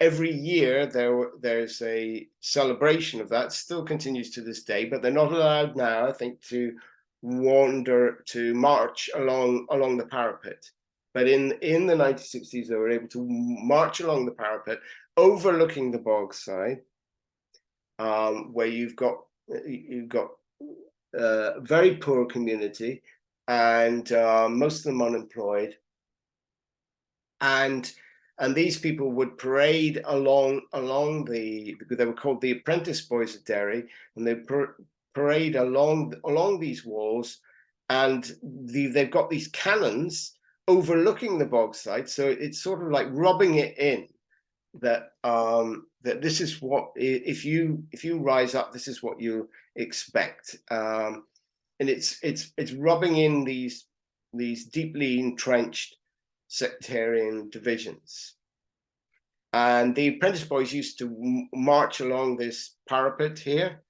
every year there's a celebration of that. Still continues to this day, but they're not allowed now, I think, to march along the parapet. But in the 1960s, they were able to march along the parapet, overlooking the Bogside, where you've got a very poor community, and most of them unemployed. and these people would parade along the, because they were called the apprentice boys of Derry, and they parade along these walls, and they've got these cannons overlooking the bogside, so it's sort of like rubbing it in that that this is what, if you rise up, this is what you expect, and it's rubbing in these deeply entrenched sectarian divisions. And the apprentice boys used to march along this parapet here,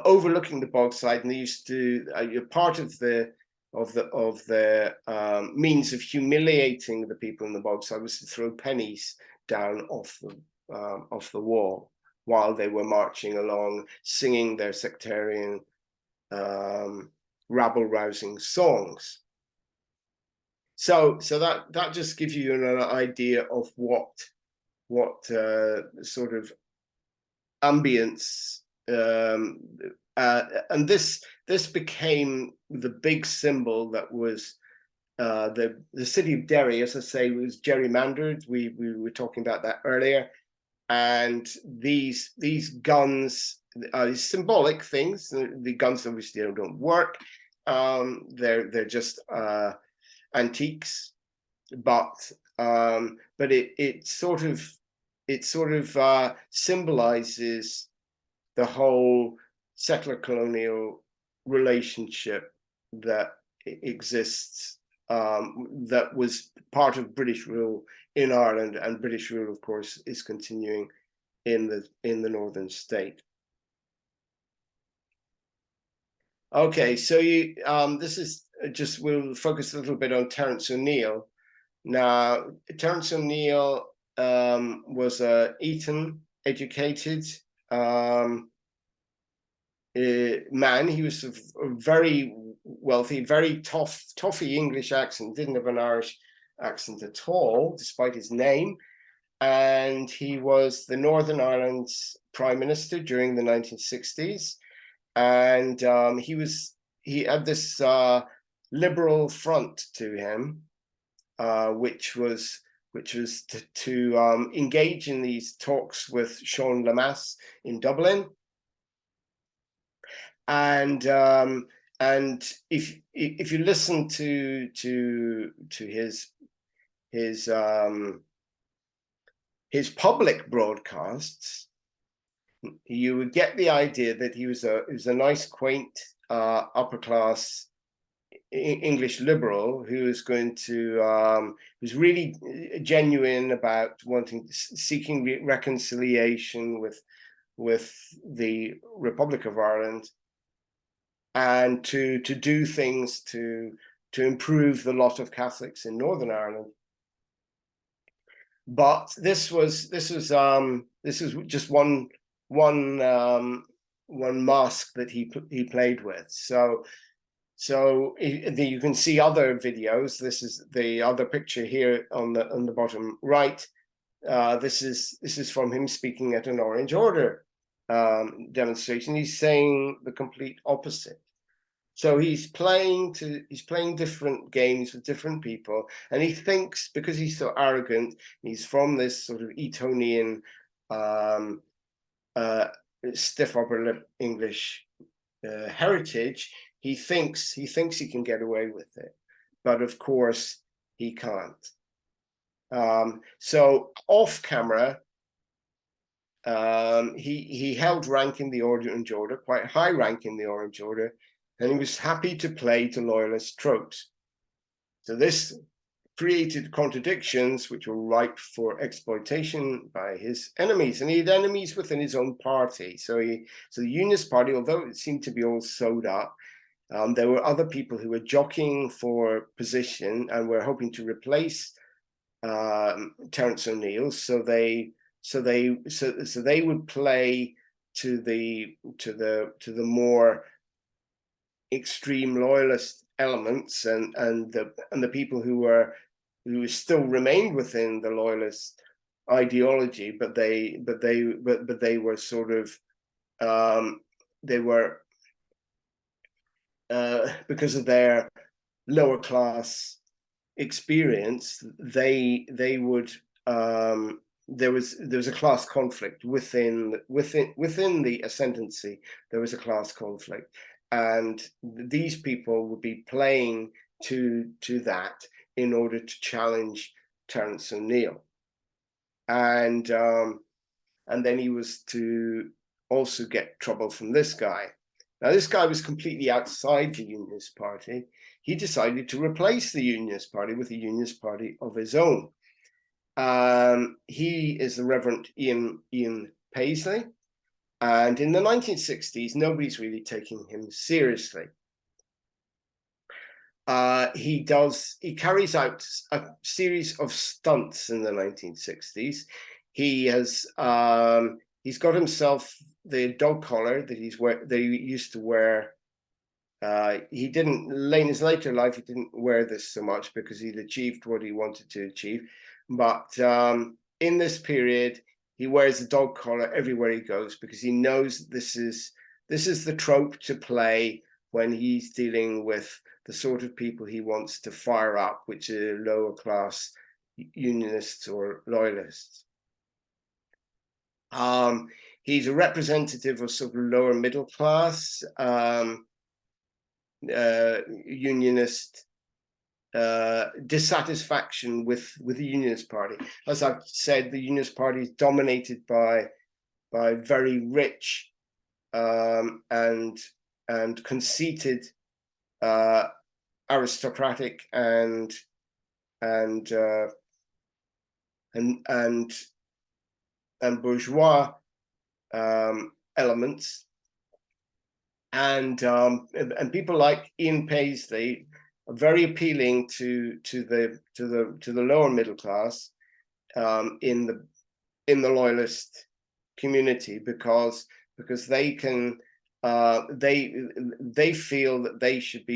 overlooking the bogside, and they used to part of the means of humiliating the people in the bogside was to throw pennies down off the wall while they were marching along, singing their sectarian rabble-rousing songs. So that just gives you an idea of what sort of ambience, and this became the big symbol that was the city of Derry, as I say, was gerrymandered. We were talking about that earlier, and these guns, symbolic things. The guns obviously don't work. They're just antiques, but it sort of symbolizes the whole settler colonial relationship that exists, that was part of British rule in Ireland, and British rule, of course, is continuing in the northern state. Okay, so this is just, we'll focus a little bit on Terence O'Neill. Now, Terence O'Neill was a Eton educated man. He was a very wealthy, very toffy English accent, didn't have an Irish accent at all, despite his name. And he was the Northern Ireland's Prime Minister during the 1960s. And he had this liberal front to him, which was to engage in these talks with Seán Lemass in Dublin, and if you listen to his public broadcasts, you would get the idea that he was a nice, quaint, upper class English liberal who is going to who's really genuine about seeking reconciliation with the Republic of Ireland, and to do things to improve the lot of Catholics in Northern Ireland. But this was just one mask that he played with. So you can see other videos. This is the other picture here on the bottom right. This is from him speaking at an Orange Order demonstration. He's saying the complete opposite. So he's playing different games with different people, and he thinks, because he's so arrogant, he's from this sort of Etonian stiff upper lip English heritage. He thinks he can get away with it, but of course he can't. So off camera, he held rank in the Orange Order, quite high rank in the Orange Order, and he was happy to play to loyalist tropes. So this created contradictions which were ripe for exploitation by his enemies, and he had enemies within his own party. So the Unionist Party, although it seemed to be all sewed up, there were other people who were jockeying for position and were hoping to replace Terence O'Neill. So they would play to the more extreme loyalist elements, and the people who still remained within the loyalist ideology, but they were sort of they were because of their lower class experience, they would there was a class conflict within the ascendancy. There was a class conflict, and these people would be playing to that in order to challenge Terence O'Neill, and then he was to also get trouble from this guy. Now, this guy was completely outside the Unionist Party. He decided to replace the Unionist Party with a Unionist Party of his own. He is the Reverend Ian Paisley, and in the 1960s, nobody's really taking him seriously. He carries out a series of stunts in the 1960s. He's got himself the dog collar that he used to wear. He didn't, in his later life, he didn't wear this so much because he'd achieved what he wanted to achieve. But in this period, he wears a dog collar everywhere he goes because he knows this is the trope to play when he's dealing with the sort of people he wants to fire up, which are lower class unionists or loyalists. He's a representative of sort of lower middle class unionist dissatisfaction with the Unionist Party. As I've said, the Unionist Party is dominated by very rich and conceited aristocratic and bourgeois elements, and people like Ian Paisley are very appealing to the lower middle class in the loyalist community because they can they feel that they should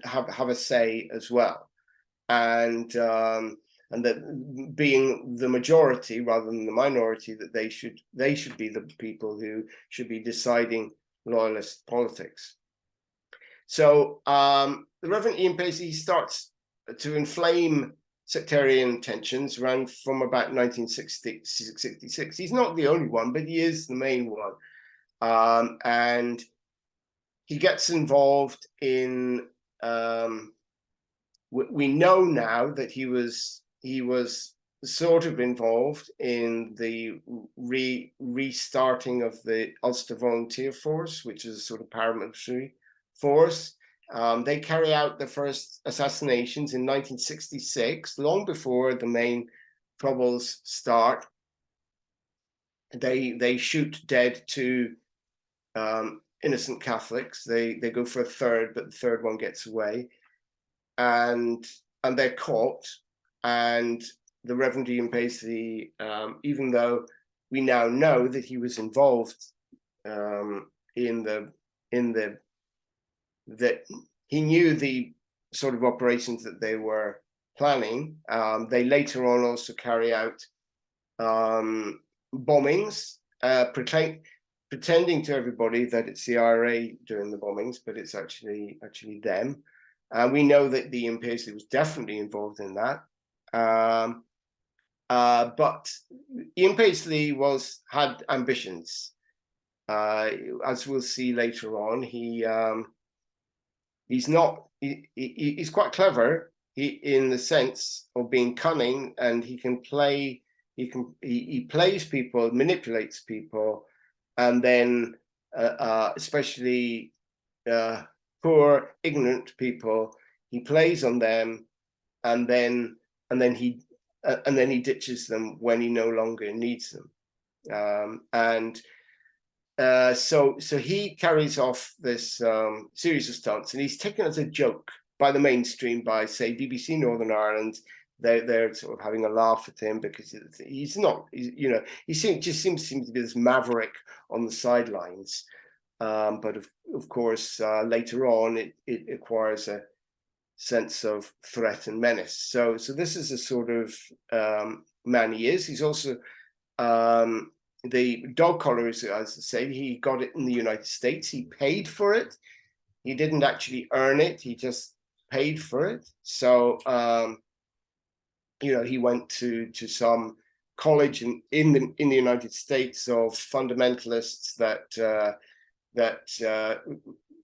have a say as well, and that being the majority rather than the minority, that they should be the people who should be deciding loyalist politics. So the Reverend Ian Paisley starts to inflame sectarian tensions around from about 1966. He's not the only one, but he is the main one. And he gets involved in, we know now that he was sort of involved in the restarting of the Ulster Volunteer Force, which is a sort of paramilitary force. They carry out the first assassinations in 1966, long before the main troubles start. They shoot dead two innocent Catholics. They go for a third, but the third one gets away, and they're caught. And the Reverend Ian Paisley, even though we now know that he was involved that he knew the sort of operations that they were planning. They later on also carry out bombings, pretending to everybody that it's the IRA doing the bombings, but it's actually them. We know that the Ian Paisley was definitely involved in that. But Ian Paisley had ambitions. As we'll see later on, he's quite clever in the sense of being cunning, and he plays people, manipulates people, and then especially poor, ignorant people, he plays on them, and then he ditches them when he no longer needs them. So he carries off this series of stunts, and he's taken as a joke by the mainstream, by, say, BBC Northern Ireland. They're sort of having a laugh at him because he just seems to be this maverick on the sidelines. But of course, later on, it acquires a sense of threat and menace. So this is a sort of man he is. He's also the dog collar, as I say, he got it in the United States. He paid for it. He didn't actually earn it. He just paid for it. So he went to some college in the United States of fundamentalists that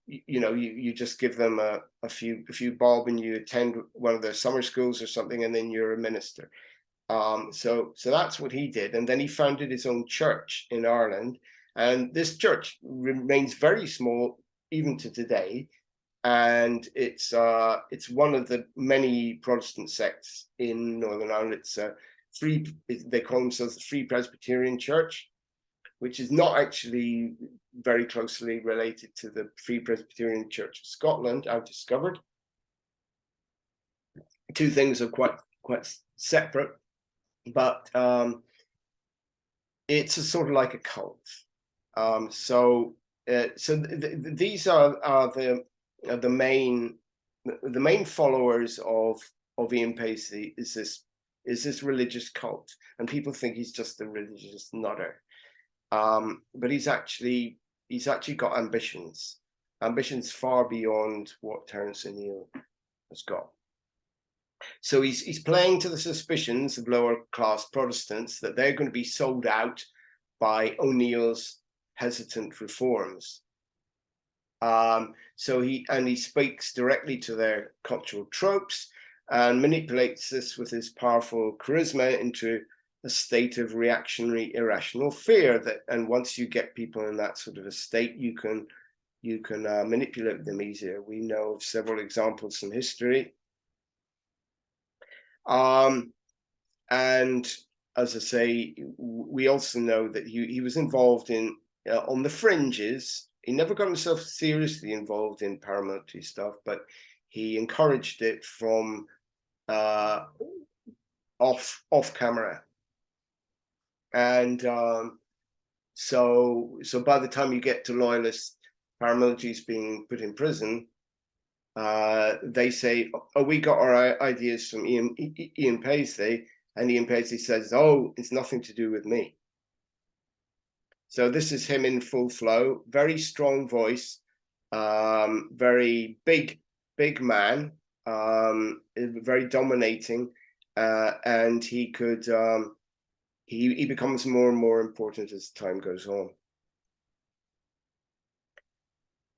you just give them a few bob and you attend one of their summer schools or something, and then you're a minister. So that's what he did, and then he founded his own church in Ireland, and this church remains very small even to today, and it's one of the many Protestant sects in Northern Ireland. It's they call themselves the Free Presbyterian Church, which is not actually very closely related to the Free Presbyterian Church of Scotland, I've discovered. Two things are quite separate, but it's a sort of like a cult. These are the main followers of Ian Paisley is this religious cult, and people think he's just a religious nutter. But he's actually got ambitions far beyond what Terence O'Neill has got. So he's playing to the suspicions of lower class Protestants that they're going to be sold out by O'Neill's hesitant reforms. So he speaks directly to their cultural tropes and manipulates this with his powerful charisma into a state of reactionary, irrational fear. And once you get people in that sort of a state, you can manipulate them easier. We know of several examples from history. And as I say, we also know that he was involved in on the fringes. He never got himself seriously involved in paramilitary stuff, but he encouraged it from off camera. And so by the time you get to loyalist paramilitaries being put in prison, they say, "Oh, we got our ideas from Ian Paisley," and Ian Paisley says, "Oh, it's nothing to do with me." So this is him in full flow, very strong voice, very big man, very dominating, and he could he becomes more and more important as time goes on.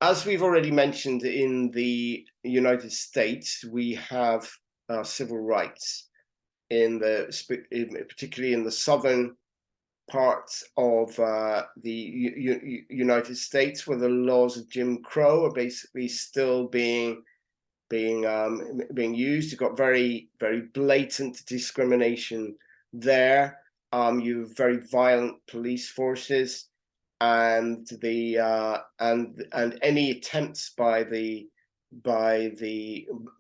As we've already mentioned, in the United States, we have civil rights particularly in the southern parts of the United States, where the laws of Jim Crow are basically still being used. You've got very blatant discrimination there. You have very violent police forces, and any attempts by the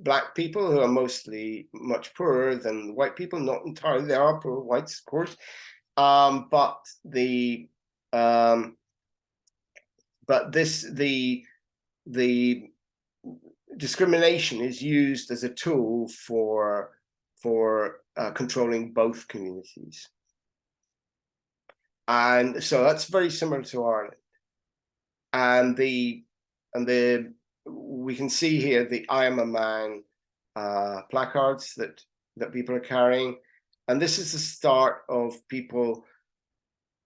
black people, who are mostly much poorer than white people, not entirely, there are poor whites, of course, but the discrimination is used as a tool for controlling both communities. And so that's very similar to Ireland. And we can see here the "I am a man" placards that people are carrying. And this is the start of people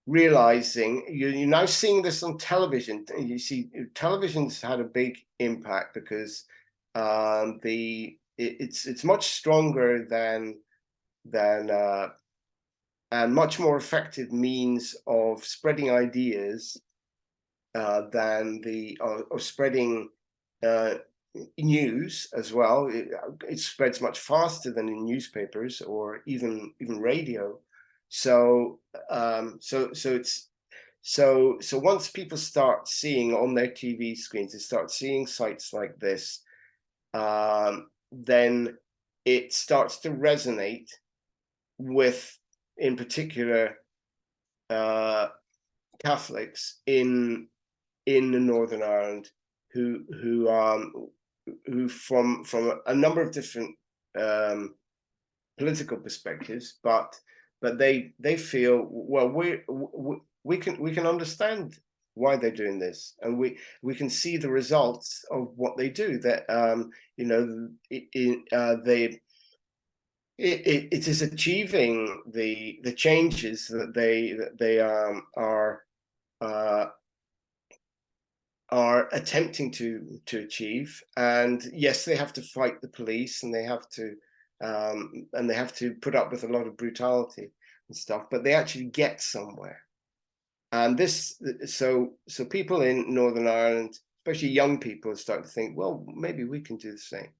realizing, you're now seeing this on television. You see, television's had a big impact because it's much stronger than and much more effective means of spreading ideas than of spreading news as well. It spreads much faster than in newspapers or even radio. So once people start seeing on their TV screens, they start seeing sites like this, then it starts to resonate with, in particular, Catholics in Northern Ireland, who from a number of different political perspectives, but they feel, well, we can understand why they're doing this, and we can see the results of what they do. That it is achieving the changes that they are attempting to achieve. And yes, they have to fight the police, and they have to put up with a lot of brutality and stuff, but they actually get somewhere. And so people in Northern Ireland, especially young people, start to think, well, maybe we can do the same.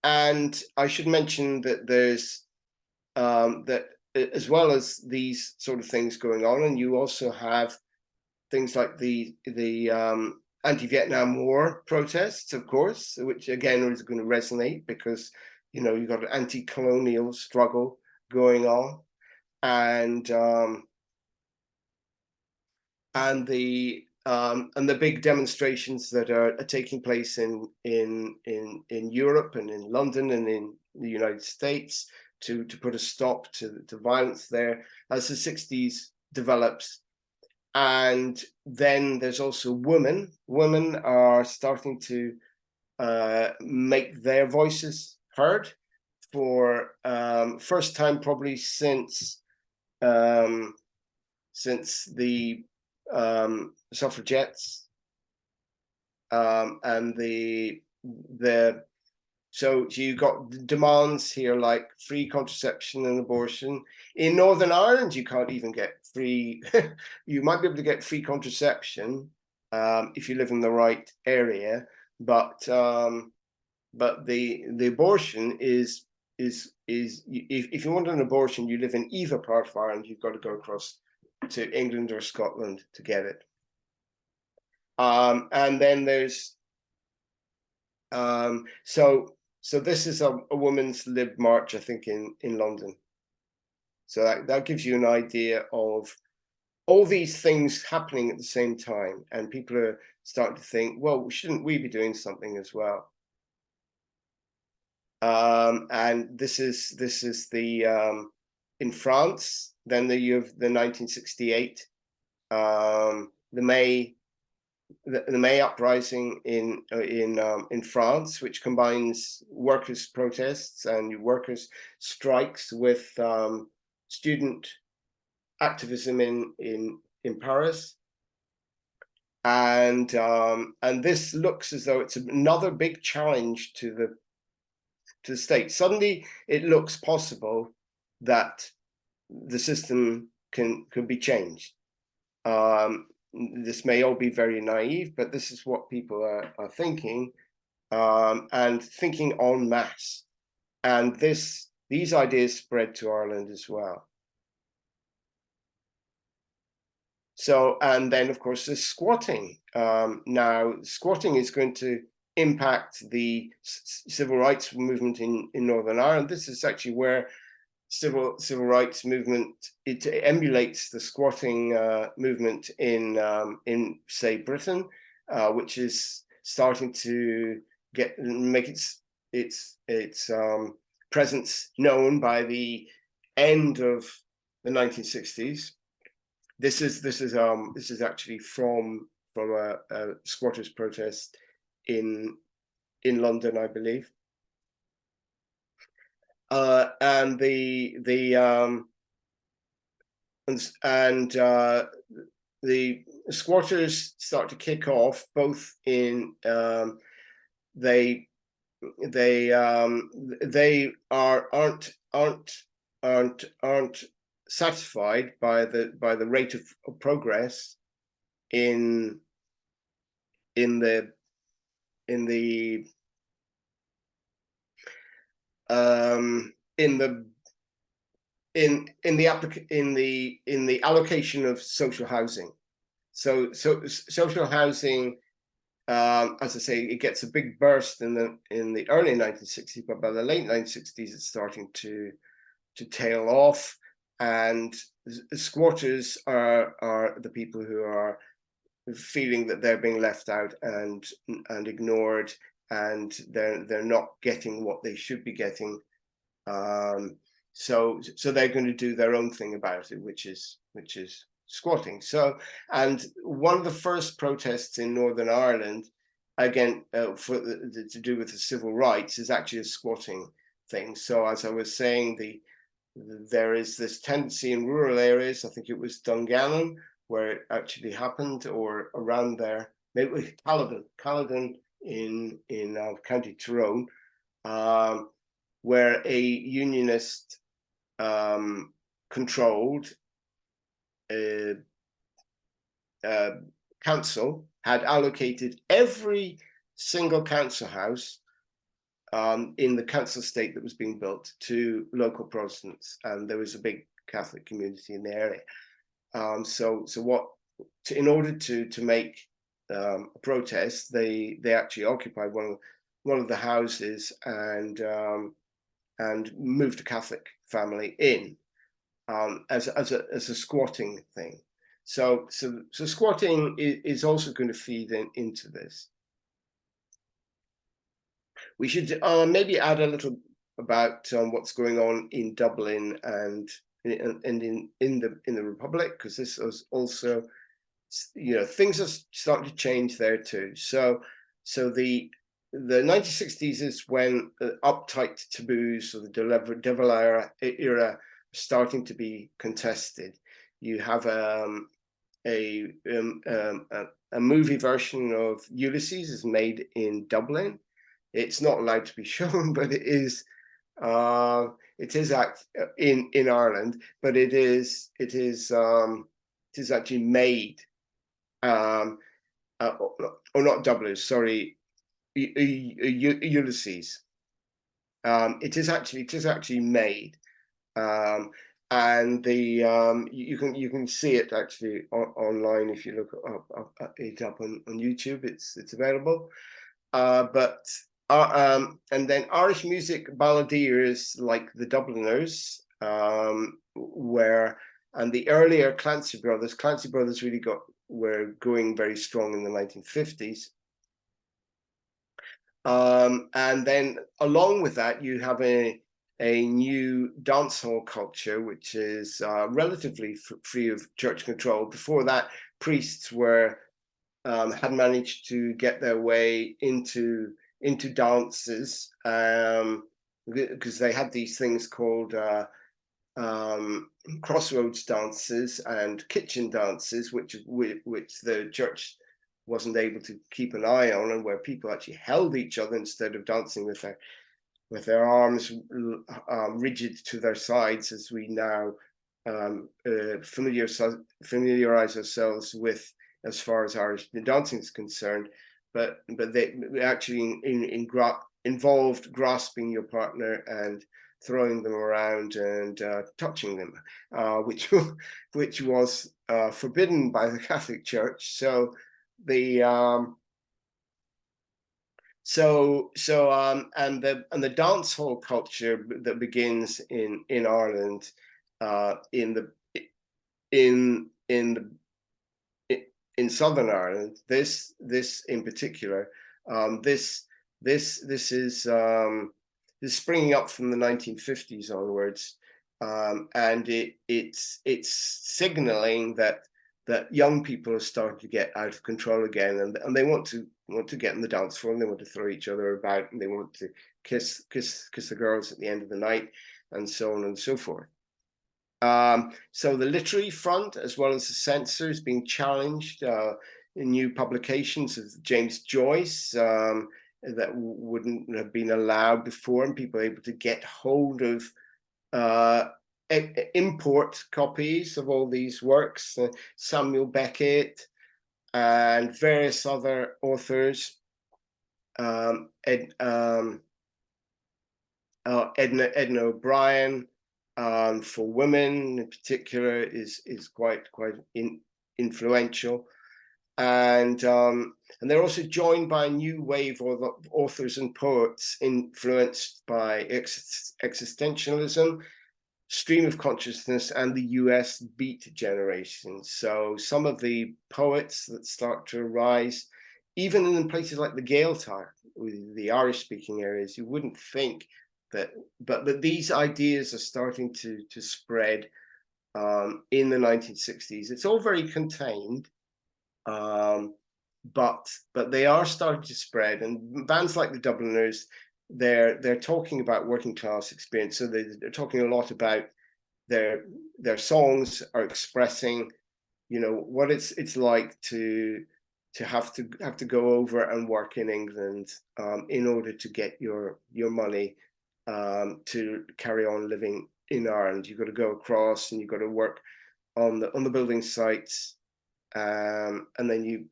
And I should mention that there's that as well as these sort of things going on, and you also have things like the anti-Vietnam War protests, of course, which again is going to resonate because you've got an anti-colonial struggle going on, and the big demonstrations that are taking place in Europe and in London and in the United States to put a stop to violence there as the 60s develops. And then there's also women. Women are starting to make their voices heard for first time probably since the suffragettes, and so you got demands here like free contraception and abortion. In Northern Ireland, you can't even get free. You might be able to get free contraception if you live in the right area, but the abortion is if you want an abortion, you live in either part of Ireland, you've got to go across to England or Scotland to get it. And then there's so this is a women's lib march, I think, in London. So that gives you an idea of all these things happening at the same time, and people are starting to think, well, shouldn't we be doing something as well? And this is the in France. Then you have the 1968, the May uprising in France, which combines workers' protests and workers' strikes with student activism in Paris, and this looks as though it's another big challenge to the state. Suddenly, it looks possible that the system could be changed. This may all be very naive, but this is what people are thinking, and thinking en masse. And these ideas spread to Ireland as well. So, and then of course there's squatting. Now, squatting is going to impact the civil rights movement in Northern Ireland. This is actually where civil rights movement, it emulates the squatting movement in say Britain, which is starting to make its presence known by the end of the 1960s. This is actually from a squatters protest in London, I believe. And the squatters start to kick off both in they aren't satisfied by the rate of progress in the allocation of social housing. So social housing, as I say, it gets a big burst in the early 1960s, but by the late 1960s, it's starting to tail off, and squatters are the people who are feeling that they're being left out and ignored, and they're not getting what they should be getting. So they're going to do their own thing about it, which is squatting. So, and one of the first protests in Northern Ireland again, to do with the civil rights, is actually a squatting thing. So as I was saying, there is this tendency in rural areas. I think it was Dungannon where it actually happened, or around there, maybe Caledon in County Tyrone, where a unionist controlled council had allocated every single council house in the council estate that was being built to local Protestants, and there was a big Catholic community in the area. In order to make a protest, they actually occupied one of the houses and moved a Catholic family in as a squatting thing. So squatting is also going to feed into this. We should maybe add a little about what's going on in Dublin and in the Republic, because this was also, things are starting to change there too. So the 1960s is when uptight taboos, or the De Valera era, are starting to be contested. You have a movie version of Ulysses is made in Dublin. It's not allowed to be shown, but it is in Ireland, but it is actually made, or not Dublin, sorry, Ulysses. It is actually made, and you can see it actually online if you look it up on YouTube. It's available, and then Irish music balladeers like the Dubliners, and the earlier Clancy Brothers really were going very strong in the 1950s. And then along with that, you have a new dancehall culture, which is relatively free of church control. Before that, priests had managed to get their way into dances, because they had these things called crossroads dances and kitchen dances, which the church wasn't able to keep an eye on, and where people actually held each other instead of dancing with their arms rigid to their sides, as we now familiarize ourselves with as far as Irish dancing is concerned. But they actually involved grasping your partner and throwing them around and touching them, which was forbidden by the Catholic Church. So the dance hall culture that begins in Ireland, in Southern Ireland, this in particular, this is springing up from the 1950s onwards, and it's signaling that young people are starting to get out of control again, and they want to get in the dance floor, and they want to throw each other about, and they want to kiss the girls at the end of the night, and so on and so forth. So the literary front, as well as the censor, is being challenged in new publications of James Joyce that wouldn't have been allowed before, and people are able to get hold of import copies of all these works, Samuel Beckett and various other authors. Edna O'Brien, for women in particular, is quite influential, and they're also joined by a new wave of authors and poets influenced by existentialism, stream of consciousness, and the US beat generation. So some of the poets that start to arise, even in places like the Gaeltacht, the Irish-speaking areas, you wouldn't think that, but these ideas are starting to spread in the 1960s. It's all very contained, but they are starting to spread, and bands like the Dubliners, they're talking about working class experience. So they're talking a lot about their songs are expressing, you know, what it's like to have to go over and work in England in order to get your money to carry on living in Ireland. You've got to go across and you've got to work on the building sites, and then you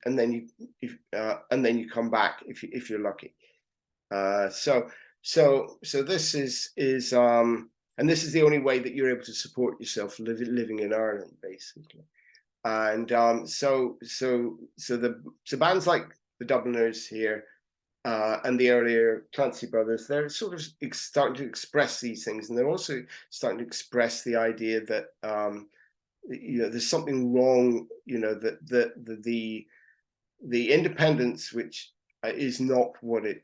come back if you're lucky. So this is and this is the only way that you're able to support yourself living in Ireland, basically. And so bands like the Dubliners here and the earlier Clancy Brothers, they're sort of starting to express these things, and they're also starting to express the idea that you know, there's something wrong, you know, that the independence, which is not what it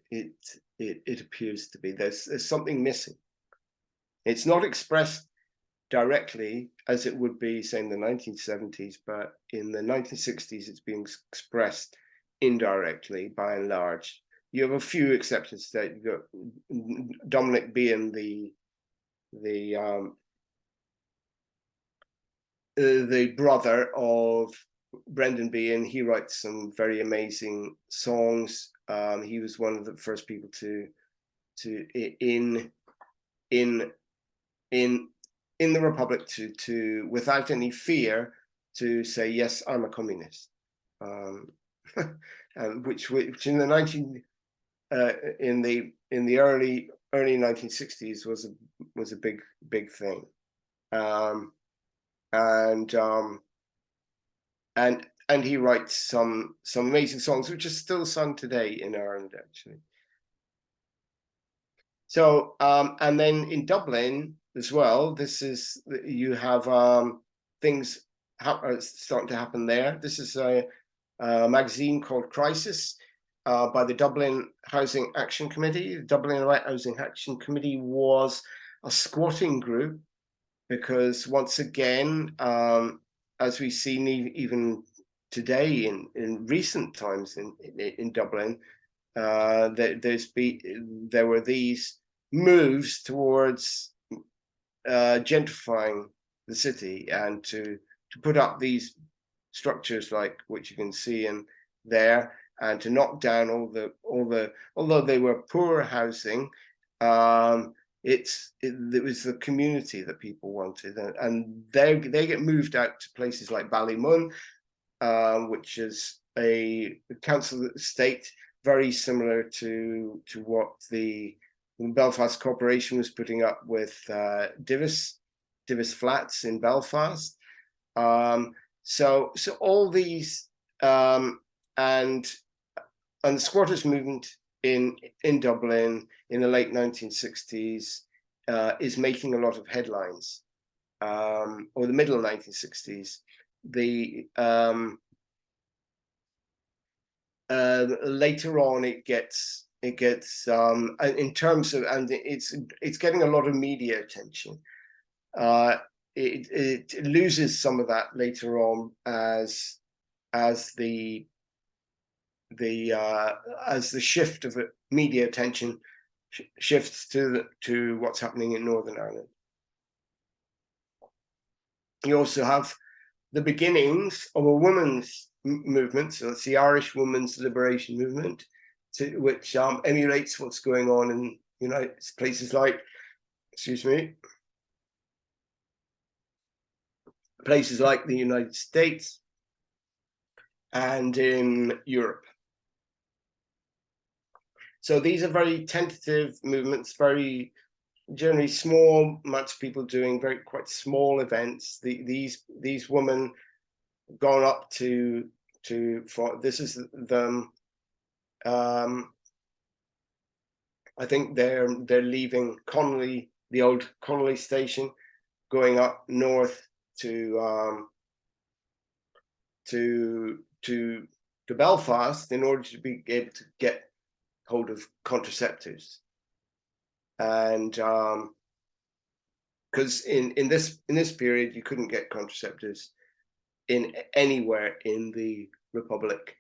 appears to be. There's something missing. It's not expressed directly as it would be, say, in the 1970s, but in the 1960s, it's being expressed indirectly by and large. You have a few exceptions to that. You've got Dominic being the brother of Brendan Behan. He writes some very amazing songs. He was one of the first people to in the Republic to without any fear to say, yes, I'm a communist, which in the early 1960s was a big thing. And he writes some amazing songs which are still sung today in Ireland, actually. So and then in Dublin as well, you have things starting to happen there. This is a magazine called Crisis by the Dublin Housing Action Committee. The Dublin Housing Action Committee was a squatting group, because once again, as we've seen even today in recent times in Dublin, there were these moves towards gentrifying the city and to put up these structures like which you can see in there, and to knock down all the although they were poor housing, it was the community that people wanted, and they get moved out to places like Ballymun, which is a council estate very similar to what the Belfast Corporation was putting up with Divis Flats in Belfast. So all these and the squatters movement in Dublin in the late 1960s is making a lot of headlines, or the middle 1960s. Later on, it gets in terms of, and it's getting a lot of media attention. It loses some of that later on as the shift of media attention shifts to what's happening in Northern Ireland. You also have the beginnings of a women's movement, so it's the Irish Women's Liberation Movement, which emulates what's going on in places like, places like the United States and in Europe. So these are very tentative movements, very generally small amounts of people doing quite small events. These women gone up to this is them. I think they're leaving Connolly, the old Connolly station, going up north to Belfast in order to be able to get hold of contraceptives. And because in this period you couldn't get contraceptives in anywhere in the Republic,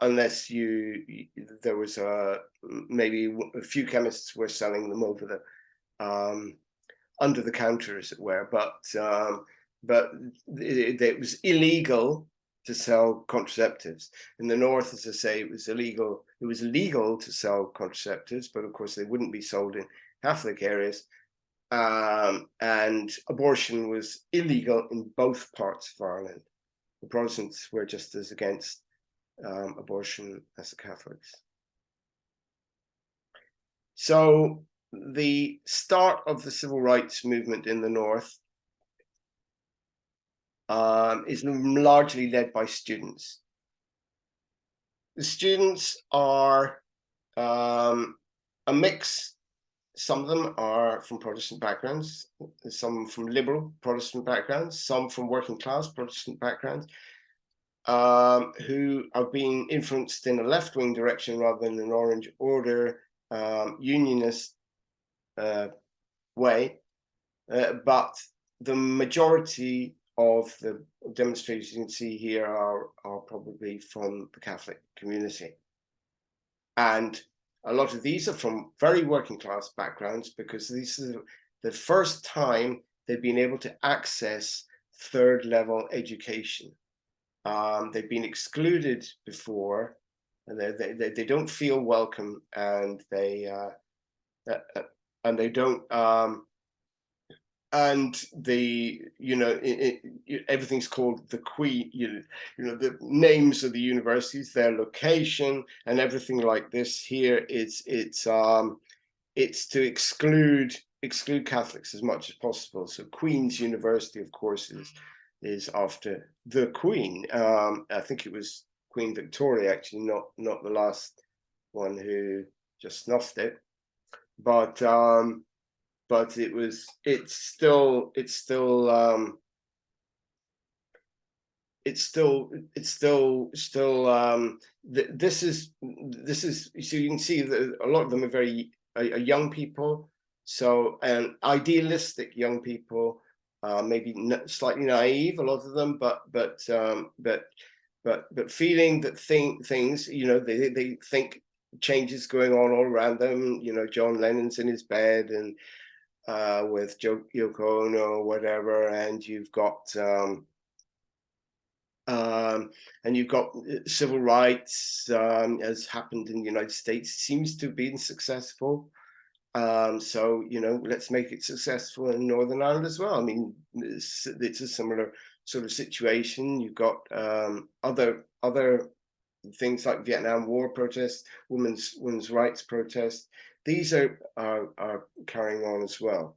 unless there was maybe a few chemists were selling them over the under the counter, as it were. But it was illegal to sell contraceptives. In the North, as I say, it was illegal. It was legal to sell contraceptives, but of course they wouldn't be sold in Catholic areas. And abortion was illegal in both parts of Ireland. The Protestants were just as against abortion as the Catholics. So the start of the civil rights movement in the North is largely led by students. The students are a mix. Some of them are from Protestant backgrounds, some from liberal Protestant backgrounds, some from working class Protestant backgrounds, who are being influenced in a left-wing direction rather than an Orange Order unionist way. But the majority of the demonstrators you can see here are probably from the Catholic community. And a lot of these are from very working class backgrounds, because this is the first time they've been able to access third level education. They've been excluded before, and they don't feel welcome, and they don't. And everything's called the Queen, the names of the universities, their location, and everything like this. Here it's to exclude Catholics as much as possible. So Queen's University, of course, is after the Queen. I think it was Queen Victoria, actually, not the last one who just snuffed it, but it's still this is so you can see that a lot of them are very young people, so idealistic young people, maybe slightly naive, a lot of them, but feeling that things, they think changes going on all around them. John Lennon's in his bed and with Yoko Ono or whatever, and you've got civil rights, as happened in the United States, seems to have been successful. So let's make it successful in Northern Ireland as well. I mean, it's a similar sort of situation. You've got other things like Vietnam War protests, women's rights protests. These are carrying on as well.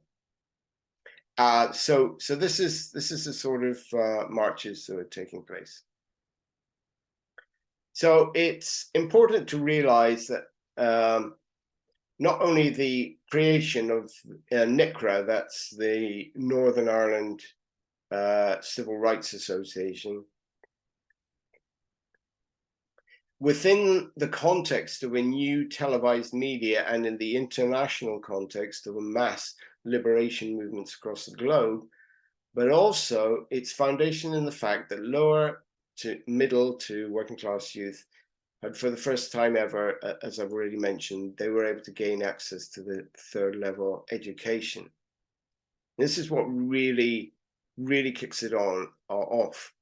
So this is the sort of marches that are taking place. So it's important to realize that not only the creation of NICRA, that's the Northern Ireland Civil Rights Association, within the context of a new televised media and in the international context of a mass liberation movements across the globe, but also its foundation in the fact that lower to middle to working class youth had, for the first time ever, as I've already mentioned, they were able to gain access to the third level education. This is what really kicks it off.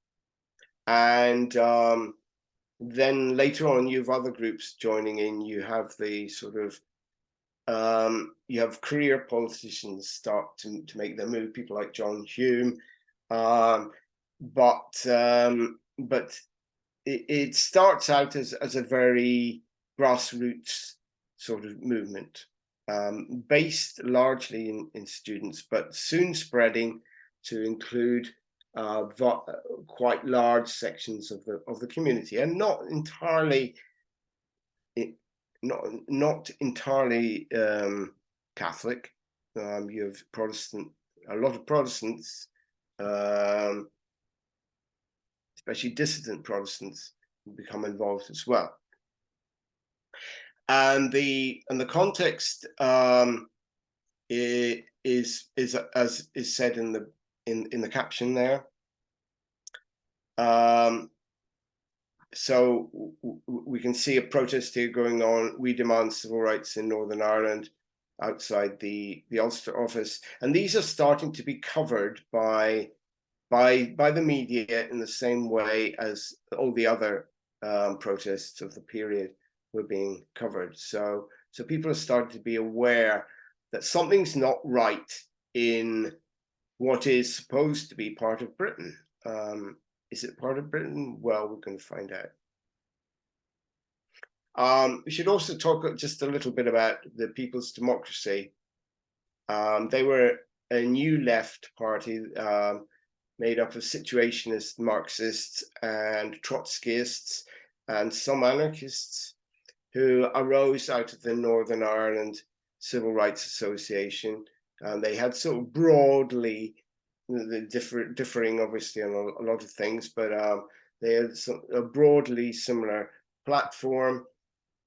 And then later on, you have other groups joining in. You have the sort of you have career politicians start to make their move, people like John Hume, but it starts out as a very grassroots sort of movement, based largely in students, but soon spreading to include quite large sections of the community, and not entirely Catholic. You have a lot of Protestants, especially dissident Protestants, who become involved as well. And the context is as is said in the caption there. so we can see a protest here going on. We demand civil rights in Northern Ireland, outside the Ulster office, and these are starting to be covered by the media in the same way as all the other protests of the period were being covered. So people are starting to be aware that something's not right in what is supposed to be part of Britain. Is it part of Britain? Well, we're going to find out. We should also talk just a little bit about the People's Democracy. They were a new left party made up of situationist Marxists and Trotskyists and some anarchists who arose out of the Northern Ireland Civil Rights Association. They had sort of broadly differing, obviously, on a lot of things, but they had a broadly similar platform.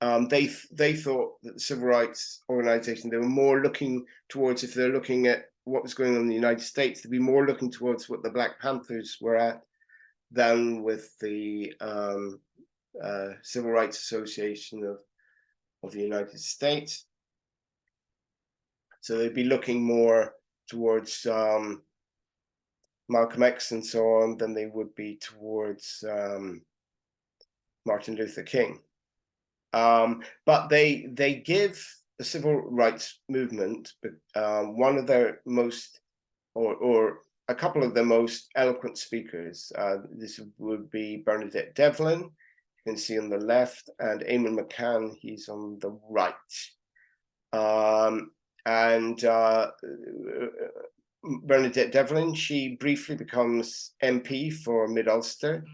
They thought that the civil rights organization, they were more looking towards, if they're looking at what was going on in the United States, they'd be more looking towards what the Black Panthers were at than with the Civil Rights Association of the United States. So they'd be looking more towards Malcolm X and so on than they would be towards Martin Luther King. But they give the civil rights movement one of their most, or a couple of the most eloquent speakers. This would be Bernadette Devlin, you can see on the left, and Eamon McCann, he's on the right. Bernadette Devlin, she briefly becomes MP for Mid-Ulster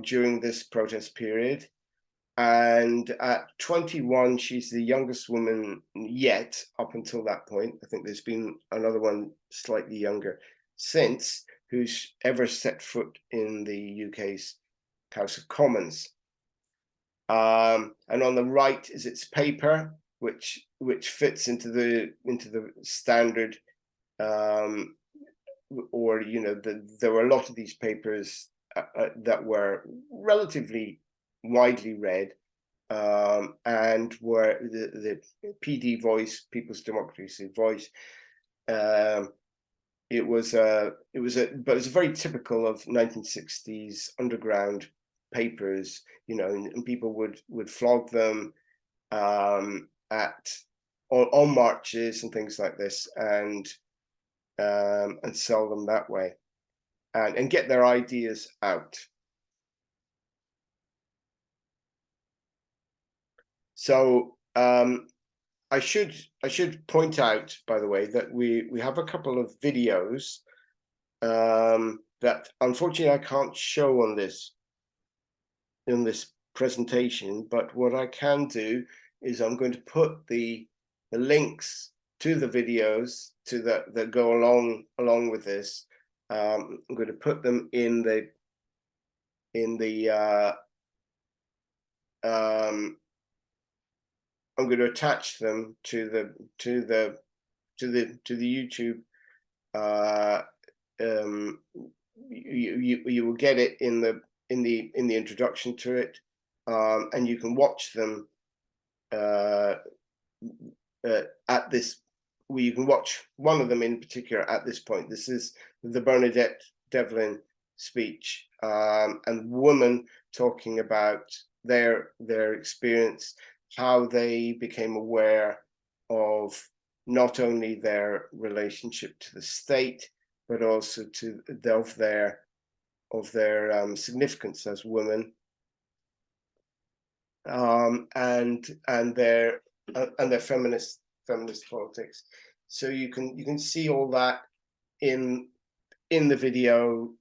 during this protest period. And at 21, she's the youngest woman yet up until that point. I think there's been another one slightly younger since, who's ever set foot in the UK's House of Commons. And on the right is its paper, which fits into the standard, or there were a lot of these papers that were relatively widely read, and were the PD Voice, People's Democracy Voice. It was very typical of 1960s underground papers, and people would flog them on marches and things like this, and sell them that way, and get their ideas out. So I should point out, by the way, that we have a couple of videos that unfortunately I can't show on this presentation, but what I can do is I'm going to put the links to the videos that go along with this. I'm going to put them in the I'm going to attach them to the YouTube. You will get it in the introduction to it, and you can watch them at this. You can watch one of them in particular at this point. This is the Bernadette Devlin speech, and women talking about their experience, how they became aware of not only their relationship to the state, but also of their significance as women, and their feminist politics. So you can see all that in the video,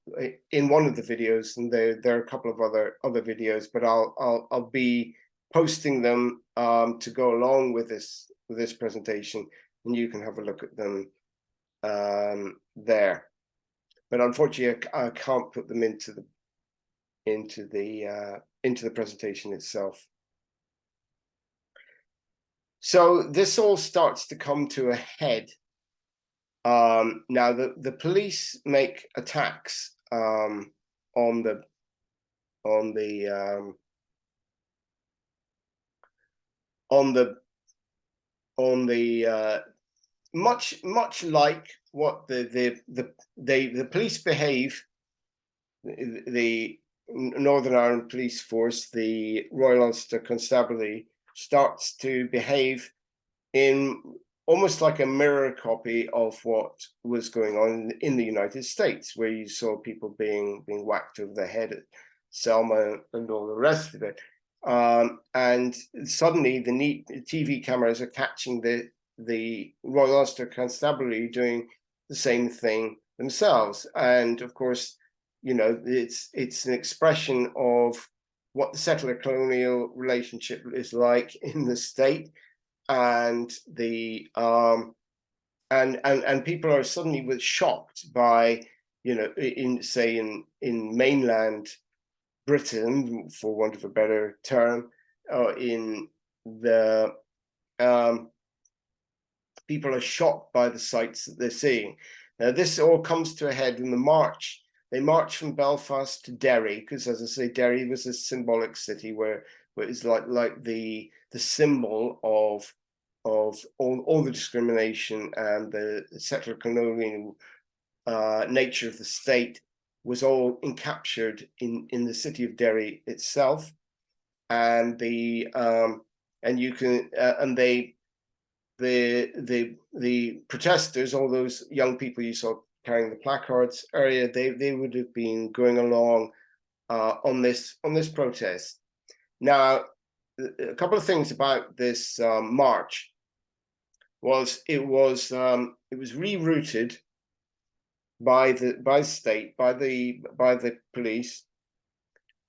in one of the videos, and there are a couple of other videos, but I'll be posting them to go along with this presentation, and you can have a look at them there. But unfortunately, I can't put them into the presentation itself. So this all starts to come to a head. Now the police make attacks on the on the much like what the police behave, the Northern Ireland Police Force, the Royal Ulster Constabulary, starts to behave in almost like a mirror copy of what was going on in the United States, where you saw people being whacked over the head at Selma and all the rest of it. And suddenly the TV cameras are catching the Royal Ulster Constabulary doing the same thing themselves. And of course, you know, it's an expression of what the settler-colonial relationship is like in the state, and the and people are suddenly shocked by, you know, in mainland Britain, for want of a better term, in the people are shocked by the sights that they're seeing. Now, this all comes to a head in the march. They march from Belfast to Derry, because, as I say, Derry was a symbolic city where it's like the symbol of all the discrimination and the settler colonial nature of the state was all encaptured in the city of Derry itself. And the protesters, all those young people you saw carrying the placards earlier, they would have been going along on this protest. Now, a couple of things about this march was it was rerouted by the state, by the police.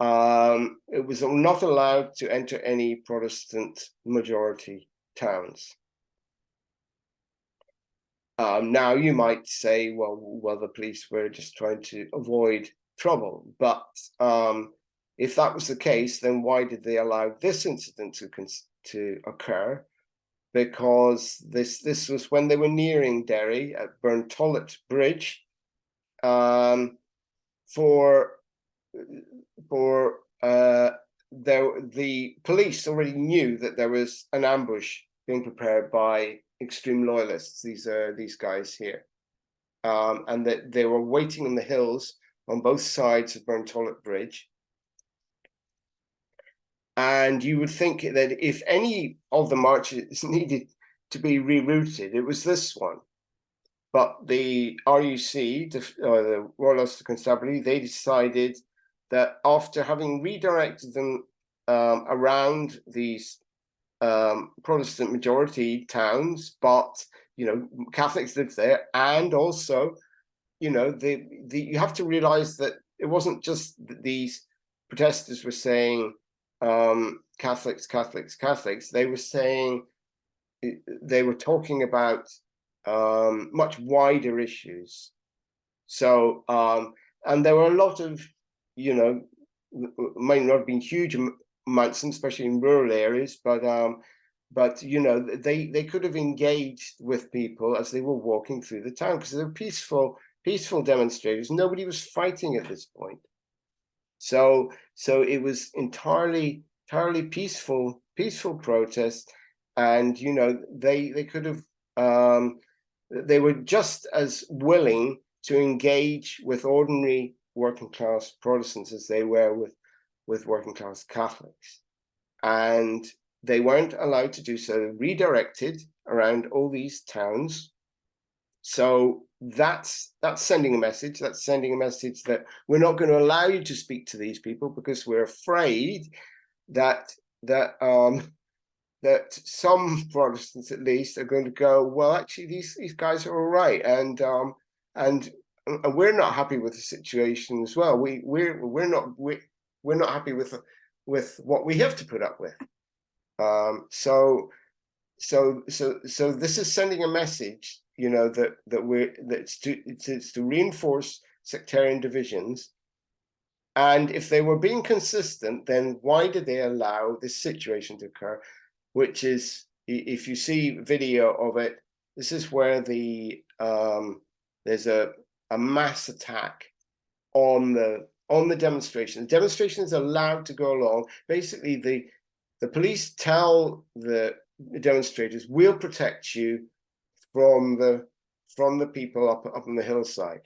It was not allowed to enter any Protestant majority towns. Now you might say, well, the police were just trying to avoid trouble, but if that was the case, then why did they allow this incident to occur? Because this was when they were nearing Derry at Burntollet Bridge. The police already knew that there was an ambush being prepared by extreme loyalists. These are these guys here, and that they were waiting in the hills on both sides of Burntollet Bridge. And you would think that if any of the marches needed to be rerouted, it was this one. But the RUC, the Royal Ulster Constabulary, they decided that after having redirected them around these Protestant majority towns, but, you know, Catholics lived there, and also, you know, you have to realize that it wasn't just that these protesters were saying Catholics, Catholics, Catholics. They were saying, they were talking about much wider issues. So, and there were a lot of, you know, might not have been huge amounts, especially in rural areas, but you know, they could have engaged with people as they were walking through the town, because they were peaceful demonstrators. Nobody was fighting at this point. So it was entirely peaceful protest, and you know, they could have they were just as willing to engage with ordinary working class Protestants as they were with working class Catholics, and they weren't allowed to do so. Redirected around all these towns. So that's sending a message. That's sending a message that we're not going to allow you to speak to these people, because we're afraid that some Protestants, at least, are going to go, well, actually, these guys are all right, and we're not happy with the situation as well. We're not happy with what we have to put up with. So this is sending a message, you know, that it's to reinforce sectarian divisions. And if they were being consistent, then why did they allow this situation to occur? Which is, if you see video of it, this is where there's a mass attack on the on the demonstration. The demonstration is allowed to go along. Basically, the police tell the demonstrators, "We'll protect you from the people up on the hillside."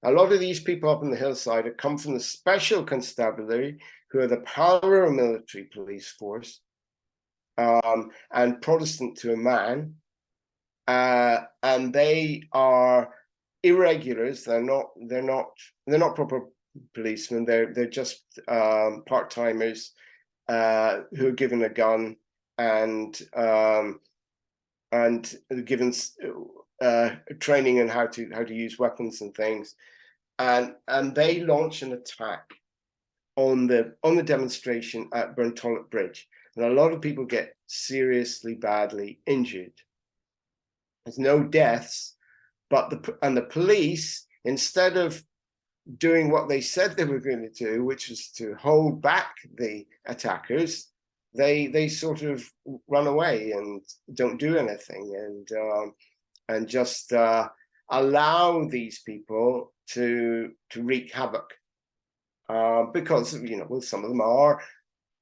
A lot of these people up on the hillside have come from the special constabulary, who are the paramilitary police force, and Protestant to a man, and they are irregulars. They're not proper policemen. They're just part-timers who are given a gun and given training in how to use weapons and things, and they launch an attack on the demonstration at Burntollet Bridge, and a lot of people get seriously badly injured. There's no deaths, but the police, instead of doing what they said they were going to do, which was to hold back the attackers, they sort of run away and don't do anything, and just allow these people to wreak havoc, because well, some of them are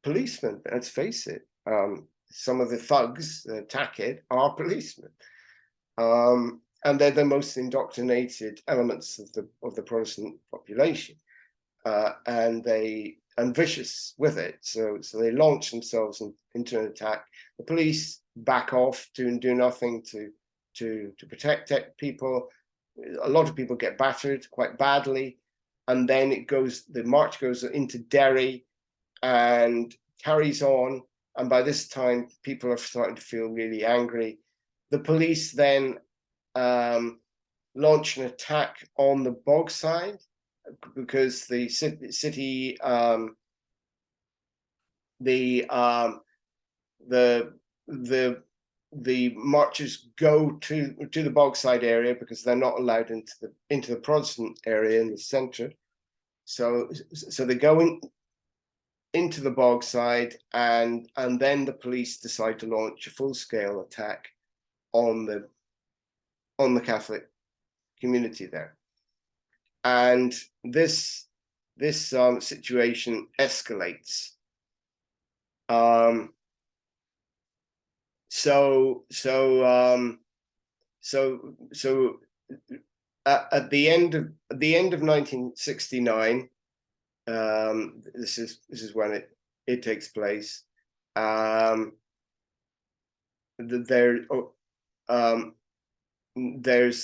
policemen. Let's face it. Some of the thugs that attack it are policemen, and they're the most indoctrinated elements of the Protestant population, and vicious with it. So they launch themselves into an attack. The police back off, do nothing to protect people. A lot of people get battered quite badly, and then the march goes into Derry and carries on. And by this time, people are starting to feel really angry. The police then launch an attack on the Bogside, because the city, the marchers go to the Bogside area because they're not allowed into the Protestant area in the centre. So they go into the Bogside, and then the police decide to launch a full-scale attack on the Catholic community there, and this situation escalates. So at the end of 1969, this is when it takes place. There's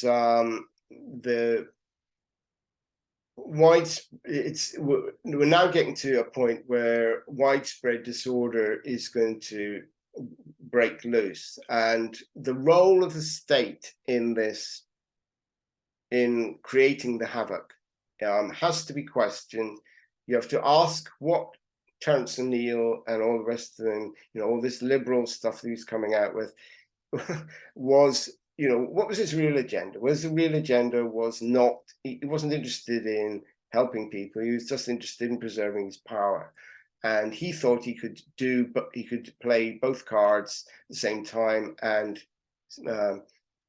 the we're now getting to a point where widespread disorder is going to break loose, and the role of the state in creating the havoc has to be questioned. You have to ask what Terence and Neil and all the rest of them, all this liberal stuff that he's coming out with, was, what was his real agenda? His real agenda was not, he wasn't interested in helping people. He was just interested in preserving his power. And he thought he could play both cards at the same time and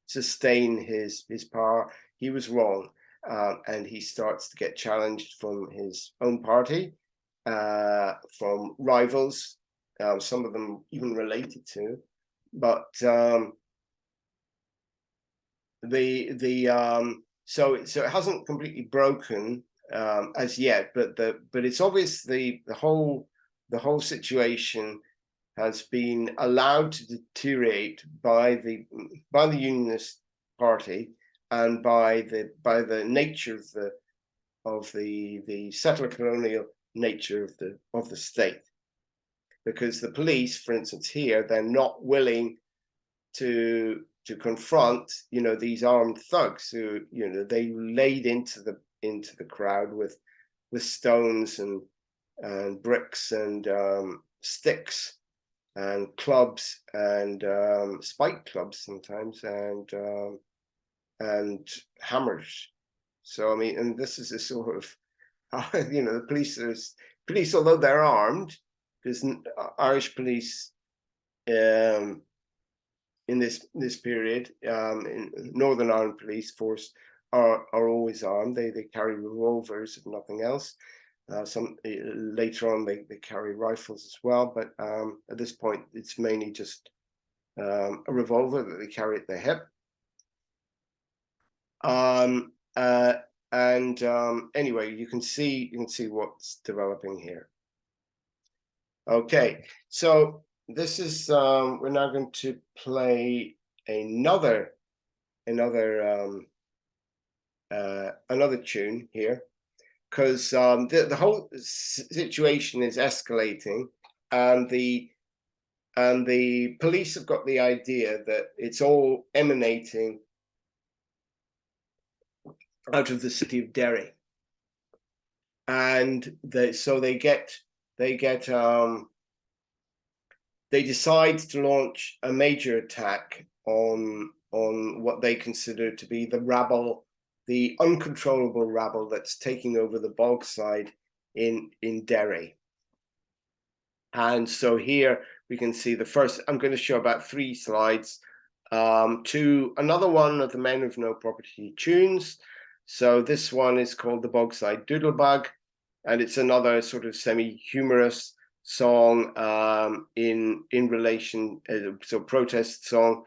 sustain his power. He was wrong. And he starts to get challenged from his own party, from rivals, some of them even related to, but so it hasn't completely broken as yet, but it's obvious the whole situation has been allowed to deteriorate by the Unionist Party, and by the nature of the settler colonial nature of the state, because the police, for instance, here, they're not willing to confront these armed thugs who they laid into the crowd with stones and bricks and sticks and clubs and spike clubs sometimes, and hammers. So I mean, and this is a sort of the police, although they're armed, because Irish police in this period, in Northern Ireland police force, are always armed. They carry revolvers, if nothing else. Some later on they carry rifles as well, but at this point it's mainly just a revolver that they carry at their hip. Anyway, you can see what's developing here. Okay, so this is we're now going to play another tune here, because the whole situation is escalating, and the police have got the idea that it's all emanating out of the city of Derry, and so they decide to launch a major attack on what they consider to be the rabble, the uncontrollable rabble that's taking over the bogside in Derry. And so here we can see the first. I'm going to show about 3 slides to another one of the Men of No Property tunes. So this one is called the Bogside Doodlebug, and it's another sort of semi-humorous song in relation, so protest song,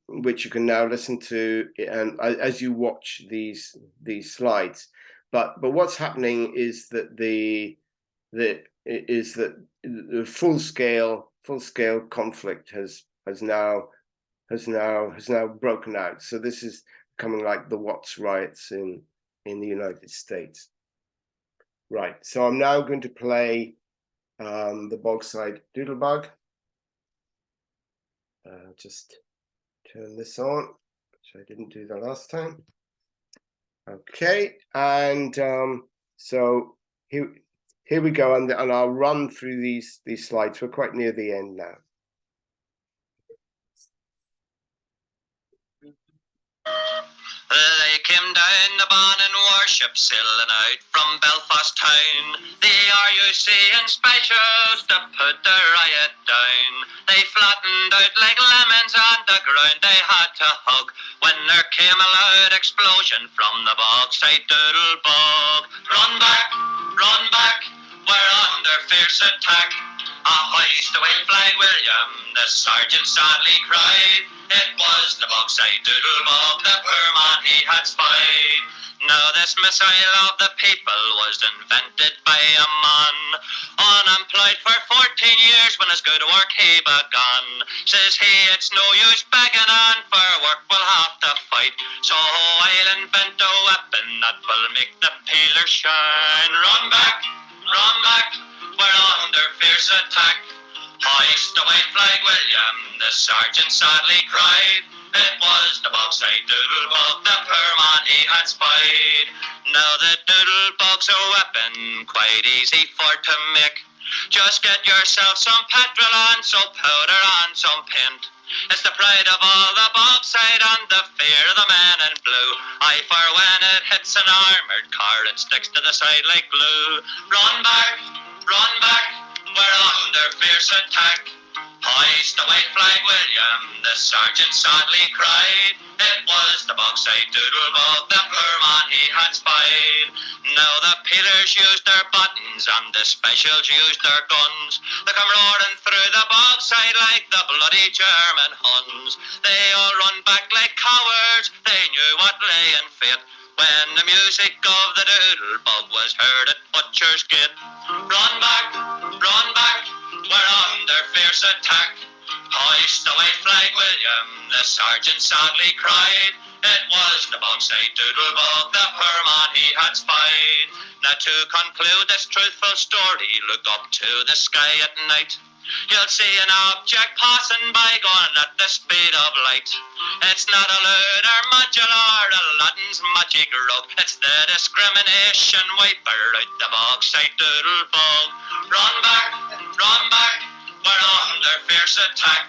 which you can now listen to and as you watch these slides. But what's happening is that the full scale conflict has now broken out. So this is becoming like the Watts riots in the United States. Right, so I'm now going to play the Bogside Doodlebug. Just turn this on, which I didn't do the last time. Okay, and so here we go, and I'll run through these slides. We're quite near the end now. They came down the Bannon warship sailing out from Belfast town. The RUC and specials to put the riot down. They flattened out like lemons on the ground they had to hug when there came a loud explosion from the Bogside Doodlebug. Run back, we're under fierce attack. A hoist the white flag, William, the sergeant sadly cried. It was the Bogside Doodlebug, the poor man he had spied. Now this missile of the people was invented by a man unemployed for 14 years when his good work he began. Says he, it's no use begging on for work, we'll have to fight. So I'll invent a weapon that will make the peeler shine. Run back, we're under fierce attack. Hoist the white flag, William, the sergeant sadly cried. It was the Bogside Doodlebug, the poor man he had spied. Now the Doodlebug's a weapon quite easy for to make. Just get yourself some petrol and some powder and some paint. It's the pride of all the Bogside and the fear of the men in blue. Aye, for when it hits an armoured car, it sticks to the side like glue. Run back, we're under fierce attack. Hoist the white flag, William, the sergeant sadly cried. It was the Bogside Doodlebug, the poor man he had spied. Now the peelers used their buttons and the specials used their guns. They come roaring through the Bogside like the bloody German Huns. They all run back like cowards, they knew what lay in fate when the music of the Doodlebug was heard at Butcher's Gate. Run back, we're under fierce attack. Hoist the white flag, William, the sergeant sadly cried. It was the Bogside Doodlebug, the poor man he had spied. Now to conclude this truthful story, look up to the sky at night. You'll see an object passing by going at the speed of light. It's not a lunar module or Aladdin's magic rug. It's the discrimination wiper out the Bogside Doodlebug. Run back, we're under fierce attack.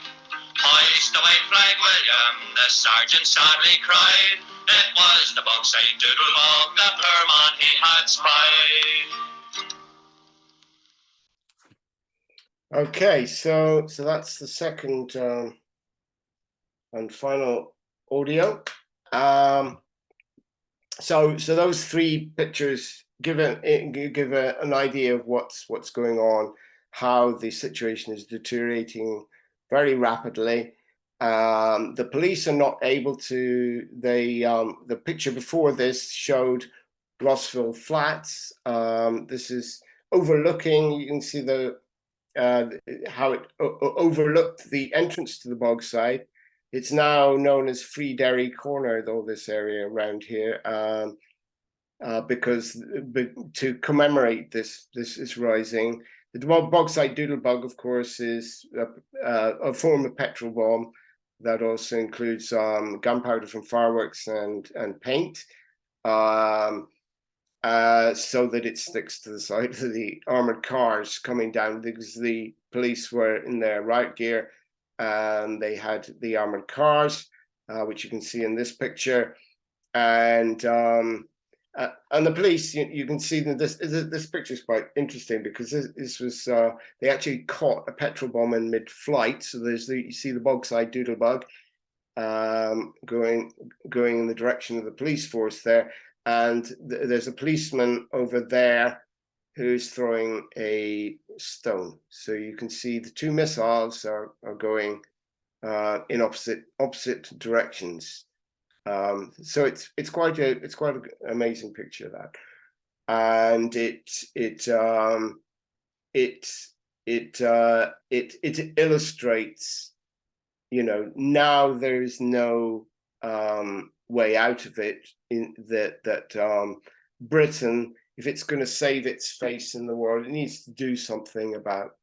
Hoist the white flag, William, the sergeant sadly cried. It was the Bogside Doodlebug, the poor man he had spied. Okay, so that's the second and final audio, So those three pictures give an idea of what's going on, how the situation is deteriorating very rapidly. The police are not able to. The picture before this showed Rossville Flats. This is overlooking. You can see how it overlooked the entrance to the Bogside. It's now known as Free Derry Corner, though, this area around here, because to commemorate this rising. The Bogside Doodlebug, of course, is a form of petrol bomb that also includes gunpowder from fireworks and paint, so that it sticks to the side of the armored cars coming down, because the police were in their riot gear and they had the armored cars, which you can see in this picture, and the police. You can see that this picture is quite interesting, because this was they actually caught a petrol bomb in mid-flight. So you see the Bogside Doodlebug going in the direction of the police force there, and there's a policeman over there who's throwing a stone. So you can see the two missiles are going in opposite directions. So it's quite an amazing picture, that, and it illustrates, now there is no way out of it, in that Britain, if it's going to save its face in the world, it needs to do something about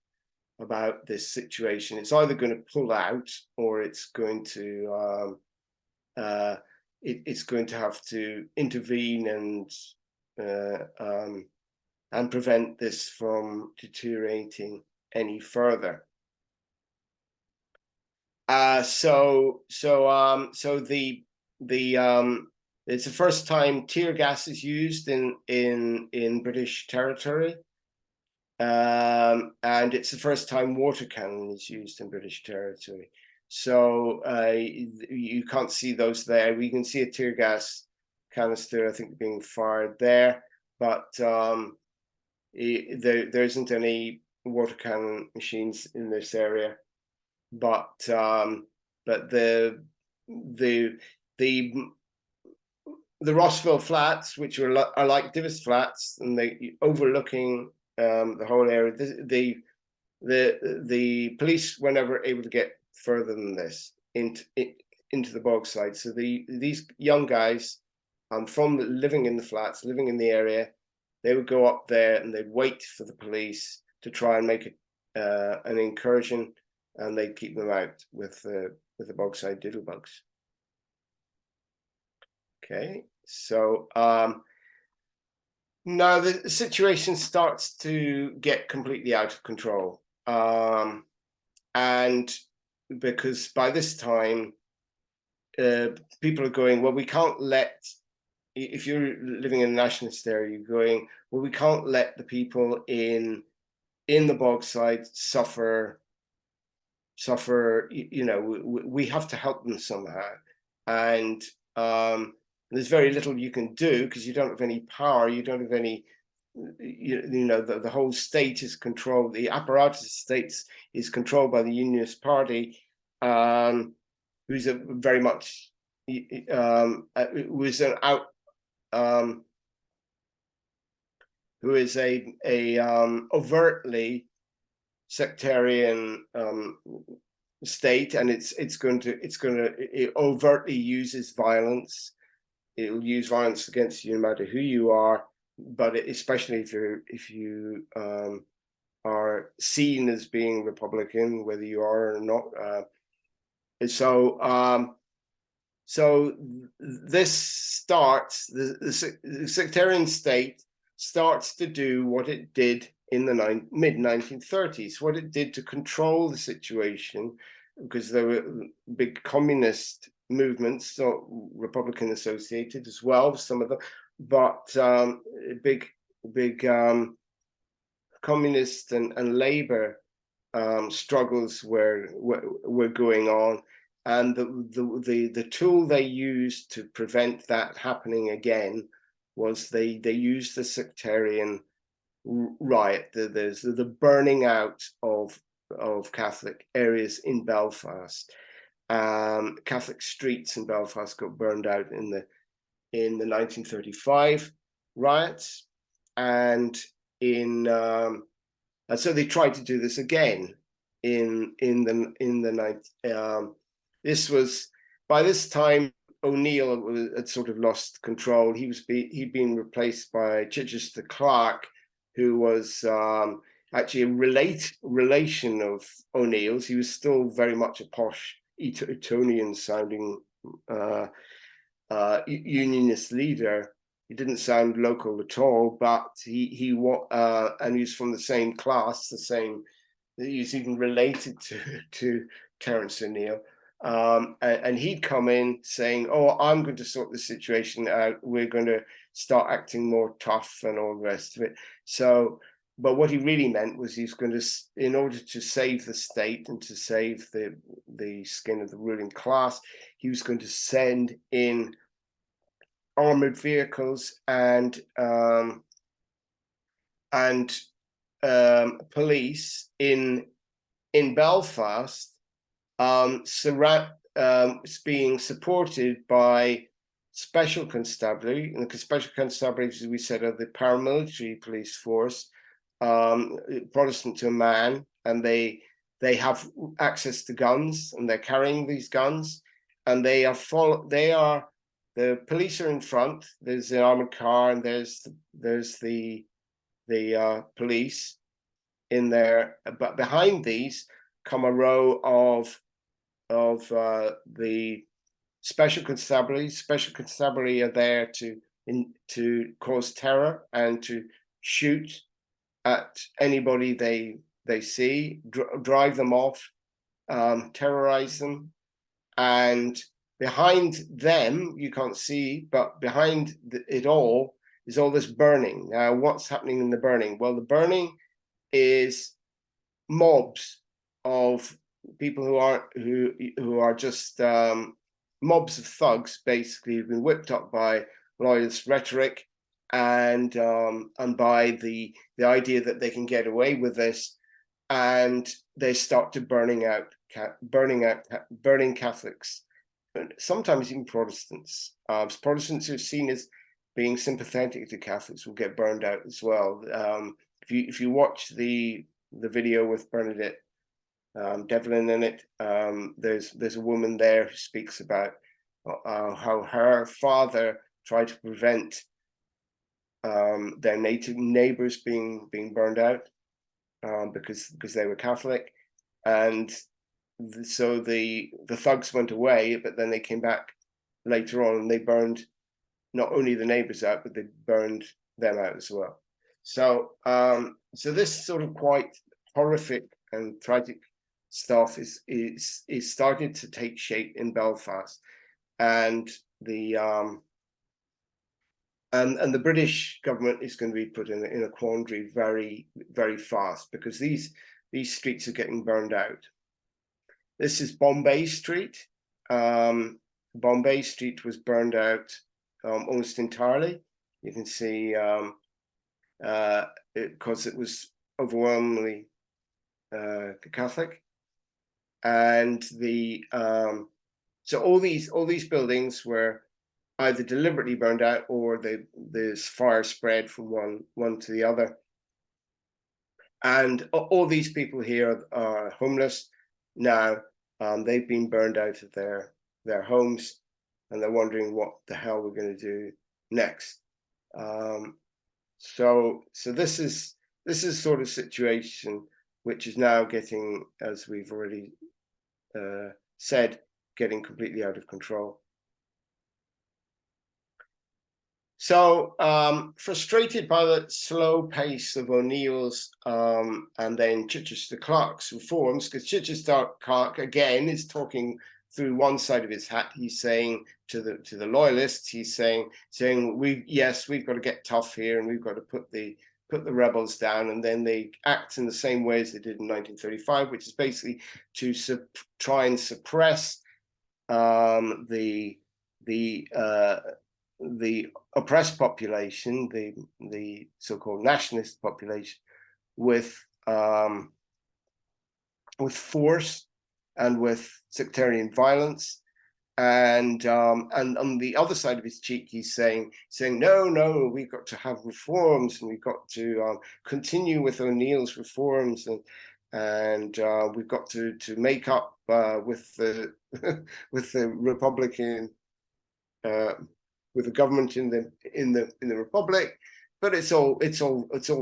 this situation. It's either going to pull out, or it's going to it's going to have to intervene and prevent this from deteriorating any further. So it's the first time tear gas is used in British territory, and it's the first time water cannon is used in British territory. So you can't see those there. We can see a tear gas canister, I think, being fired there, but there isn't any water cannon machines in this area. But the Rossville Flats, which are like Divis Flats, and they overlooking the whole area. The police were never able to get further than this into the Bogside. So these young guys, from living in the flats, living in the area, they would go up there and they'd wait for the police to try and make an incursion, and they'd keep them out with the Bogside Doodlebugs. Okay, so now the situation starts to get completely out of control, and because by this time people are going, well, we can't let, if you're living in a nationalist area, you're going, well, we can't let the people in the Bogside suffer, we have to help them somehow. And there's very little you can do, because you don't have any power, you don't have any, the whole state is controlled, the apparatus of states is controlled by the Unionist Party, who's a very much was an out who is a overtly sectarian state, and it overtly uses violence. It will use violence against you no matter who you are, but especially if you are seen as being Republican, whether you are or not. So this starts, the sectarian state starts to do what it did in the mid-1930s, what it did to control the situation, because there were big communist movements, so Republican associated as well, some of them, but big communist and labor struggles were going on. And the tool they used to prevent that happening again was they used the sectarian riot. There's the burning out of Catholic areas in Belfast. Catholic streets in Belfast got burned out in the 1935 riots, and so they tried to do this again in the night. This was, by this time, O'Neill had sort of lost control. He'd been replaced by Chichester Clark, who was actually a relation of O'Neill's. He was still very much a posh Etonian sounding unionist leader. He didn't sound local at all, but he and he's from the same class, the same. He's even related to Terence O'Neill, and he'd come in saying, "Oh, I'm going to sort the situation out. We're going to start acting more tough and all the rest of it." So, but what he really meant was he's going to, in order to save the state and to save the skin of the ruling class, he was going to send in armored vehicles and police in Belfast, being supported by special constabulary. And the special constabulary, as we said, are the paramilitary police force, Protestant to a man, and they have access to guns, and they're carrying these guns, and the police are in front. There's an armored car, and there's the police in there. But behind these come a row of the special constabulary. Special constabulary are there to cause terror and to shoot at anybody they see, drive them off, terrorize them, and behind them, you can't see, but behind it all is all this burning. Now, what's happening in the burning? Well, the burning is mobs of people who are just mobs of thugs, basically, who've been whipped up by loyalist rhetoric and by the idea that they can get away with this, and they start to burning Catholics, sometimes even Protestants. Protestants who are seen as being sympathetic to Catholics will get burned out as well. If you watch the video with Bernadette Devlin in it, there's a woman there who speaks about how her father tried to prevent their native neighbors being burned out because they were Catholic, and so the thugs went away, but then they came back later on and they burned not only the neighbors out, but they burned them out as well. So so this sort of quite horrific and tragic stuff is starting to take shape in Belfast, and the British government is going to be put in a quandary very, very fast, because these streets are getting burned out. This is Bombay Street. Bombay Street was burned out almost entirely. You can see because it was overwhelmingly Catholic, and so all these buildings were either deliberately burned out or there's fire spread from one to the other. And all these people here are homeless now. They've been burned out of their homes, and they're wondering what the hell we're going to do next. So this is sort of situation which is now getting, as we've already said, getting completely out of control. So frustrated by the slow pace of O'Neill's and then Chichester Clark's reforms, because Chichester Clark again is talking through one side of his hat. He's saying to the loyalists, he's saying we've got to get tough here, and we've got to put the rebels down, and then they act in the same way as they did in 1935, which is basically to try and suppress the oppressed population, the so-called nationalist population, with force and with sectarian violence. And on the other side of his cheek, he's saying, no, we've got to have reforms, and we've got to continue with O'Neill's reforms, and we've got to make up with the with the Republican with the government in the Republic, but it's all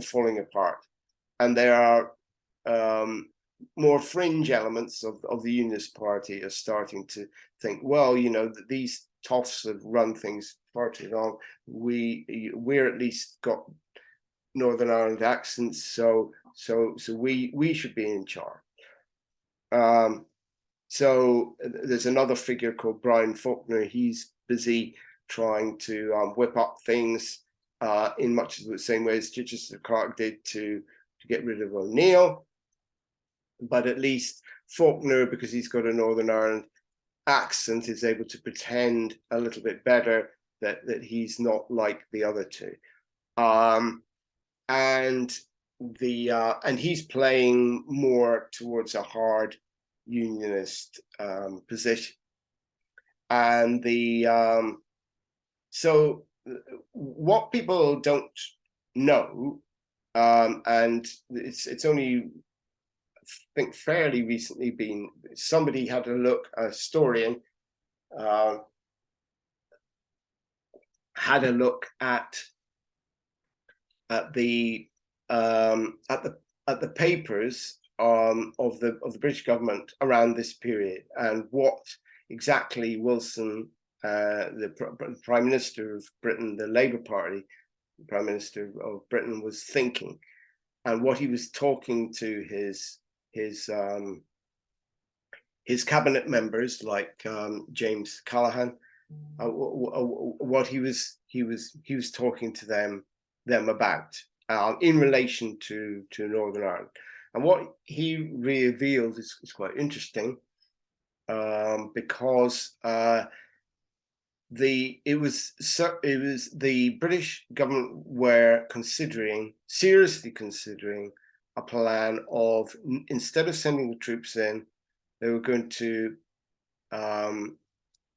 falling apart, and there are more fringe elements of the Unionist Party are starting to think, well, that these toffs have run things far too long. We're at least got Northern Ireland accents, so we should be in charge. So there's another figure called Brian Faulkner. He's busy trying to whip up things in much the same way as Chichester Clark did to get rid of O'Neill. But at least Faulkner, because he's got a Northern Ireland accent, is able to pretend a little bit better that he's not like the other two. And he's playing more towards a hard unionist position. And so what people don't know, and it's only, I think, fairly recently been, somebody had a look, a historian had a look at the papers of the British government around this period, and what exactly Wilson, the Prime Minister of Britain, the Labour Party Prime Minister of Britain, was thinking, and what he was talking to his cabinet members, like James Callaghan, what he was talking to them about in relation to Northern Ireland. And what he revealed is quite interesting, because it was the British government were seriously considering a plan of, instead of sending the troops in, they were going to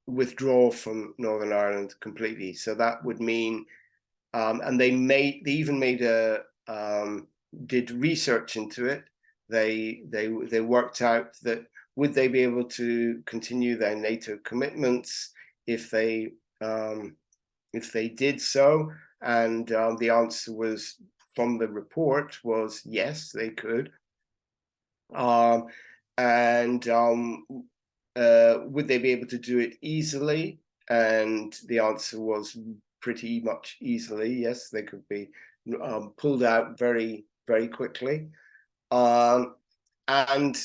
withdraw from Northern Ireland completely. So that would mean, and they even did research into it. They worked out that would they be able to continue their NATO commitments if they did so, and the answer was, from the report, was yes, they could. And would they be able to do it easily? And the answer was pretty much easily. Yes, they could be pulled out very, very quickly. And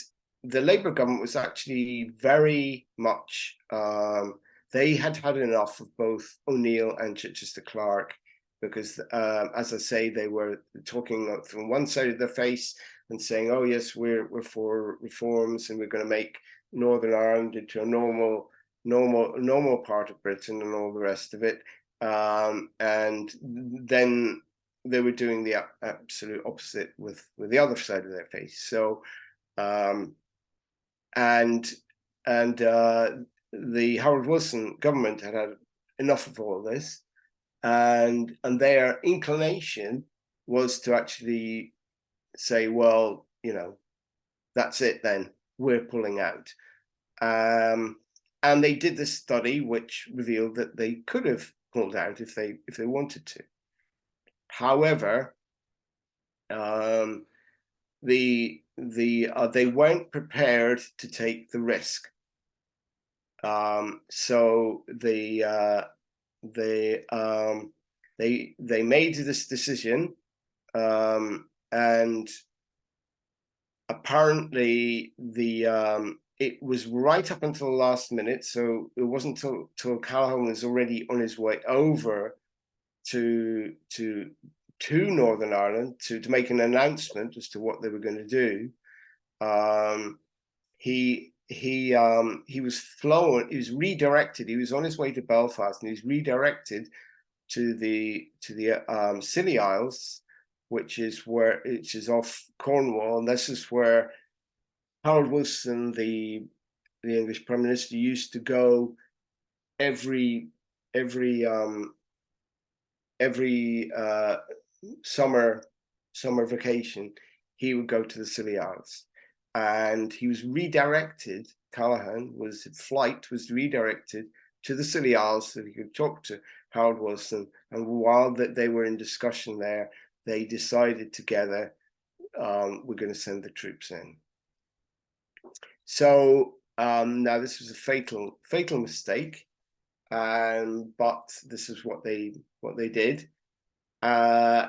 the Labour government was actually very much, they had had enough of both O'Neill and Chichester Clark, because, as I say, they were talking from one side of their face and saying, oh yes, we're for reforms, and we're going to make Northern Ireland into a normal part of Britain and all the rest of it. And then they were doing the absolute opposite with the other side of their face. So the Harold Wilson government had enough of all this, and their inclination was to actually say, well, that's it then, we're pulling out. And they did this study which revealed that they could have pulled out if they wanted to. However, they weren't prepared to take the risk. So they made this decision, and apparently it was right up until the last minute. So it wasn't till Callaghan was already on his way over to Northern Ireland to make an announcement as to what they were going to do. he was flown. He was redirected. He was on his way to Belfast, and he was redirected to the Scilly Isles, which is off Cornwall, and this is where Harold Wilson, the English Prime Minister, used to go every summer vacation. He would go to the Scilly Isles, and he was redirected. His flight was redirected to the Scilly Isles so he could talk to Harold Wilson. And while they were in discussion there, they decided together, we're going to send the troops in. So now this was a fatal mistake, but this is what they did.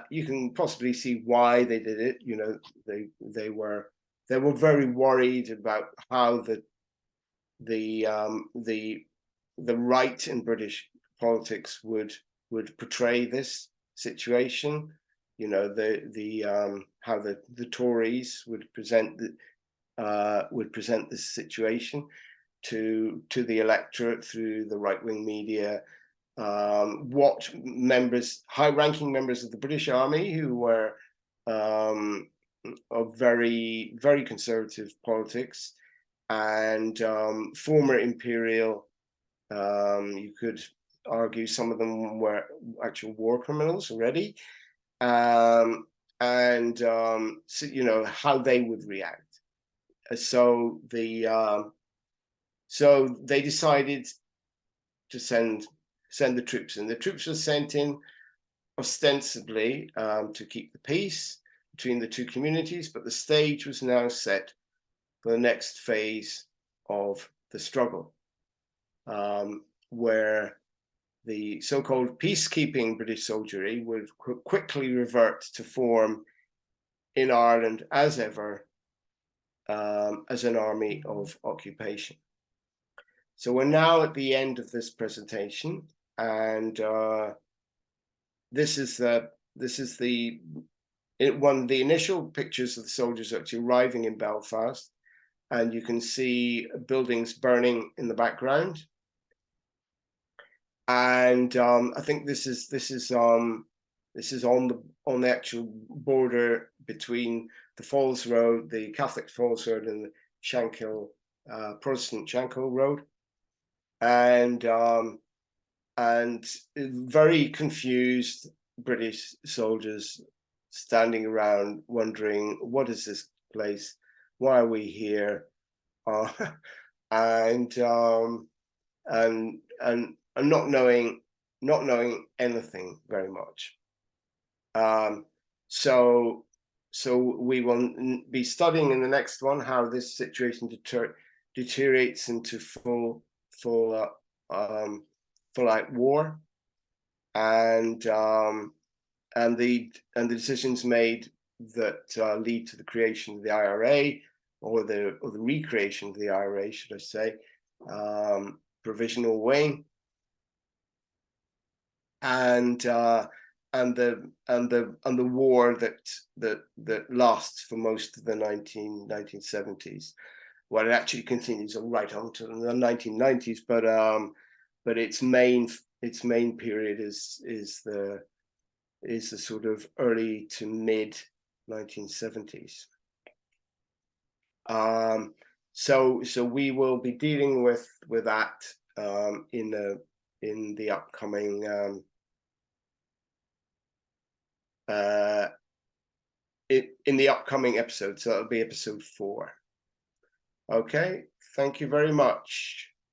You can possibly see why they did it. You know, they were very worried about how the right in British politics would portray this situation. You know, how the Tories would present this situation to the electorate through the right-wing media. What high-ranking members of the British Army, who were of very, very conservative politics, and former imperial, you could argue some of them were actual war criminals already, so, you know, how they would react. So they decided to send the troops in. The troops were sent in ostensibly to keep the peace between the two communities, but the stage was now set for the next phase of the struggle, where the so-called peacekeeping British soldiery would quickly revert to form in Ireland as ever, as an army of occupation. So we're now at the end of this presentation, and this is the one of the initial pictures of the soldiers actually arriving in Belfast, and you can see buildings burning in the background. And I think this is on the actual border between the Falls Road, the Catholic Falls Road, and the Shankill, Protestant Shankill Road, and very confused British soldiers standing around wondering, what is this place? Why are we here? And not knowing anything very much. So we will be studying in the next one how this situation deteriorates into full out war, and the decisions made that lead to the creation of the IRA, or the recreation of the IRA, should I say, provisional wing, and the war that lasts for most of the 1970s. Well, it actually continues right on to the 1990s, but its main period is the sort of early to mid 1970s. So we will be dealing with that in the upcoming in the upcoming episode. So it'll be episode 4. Okay, thank you very much.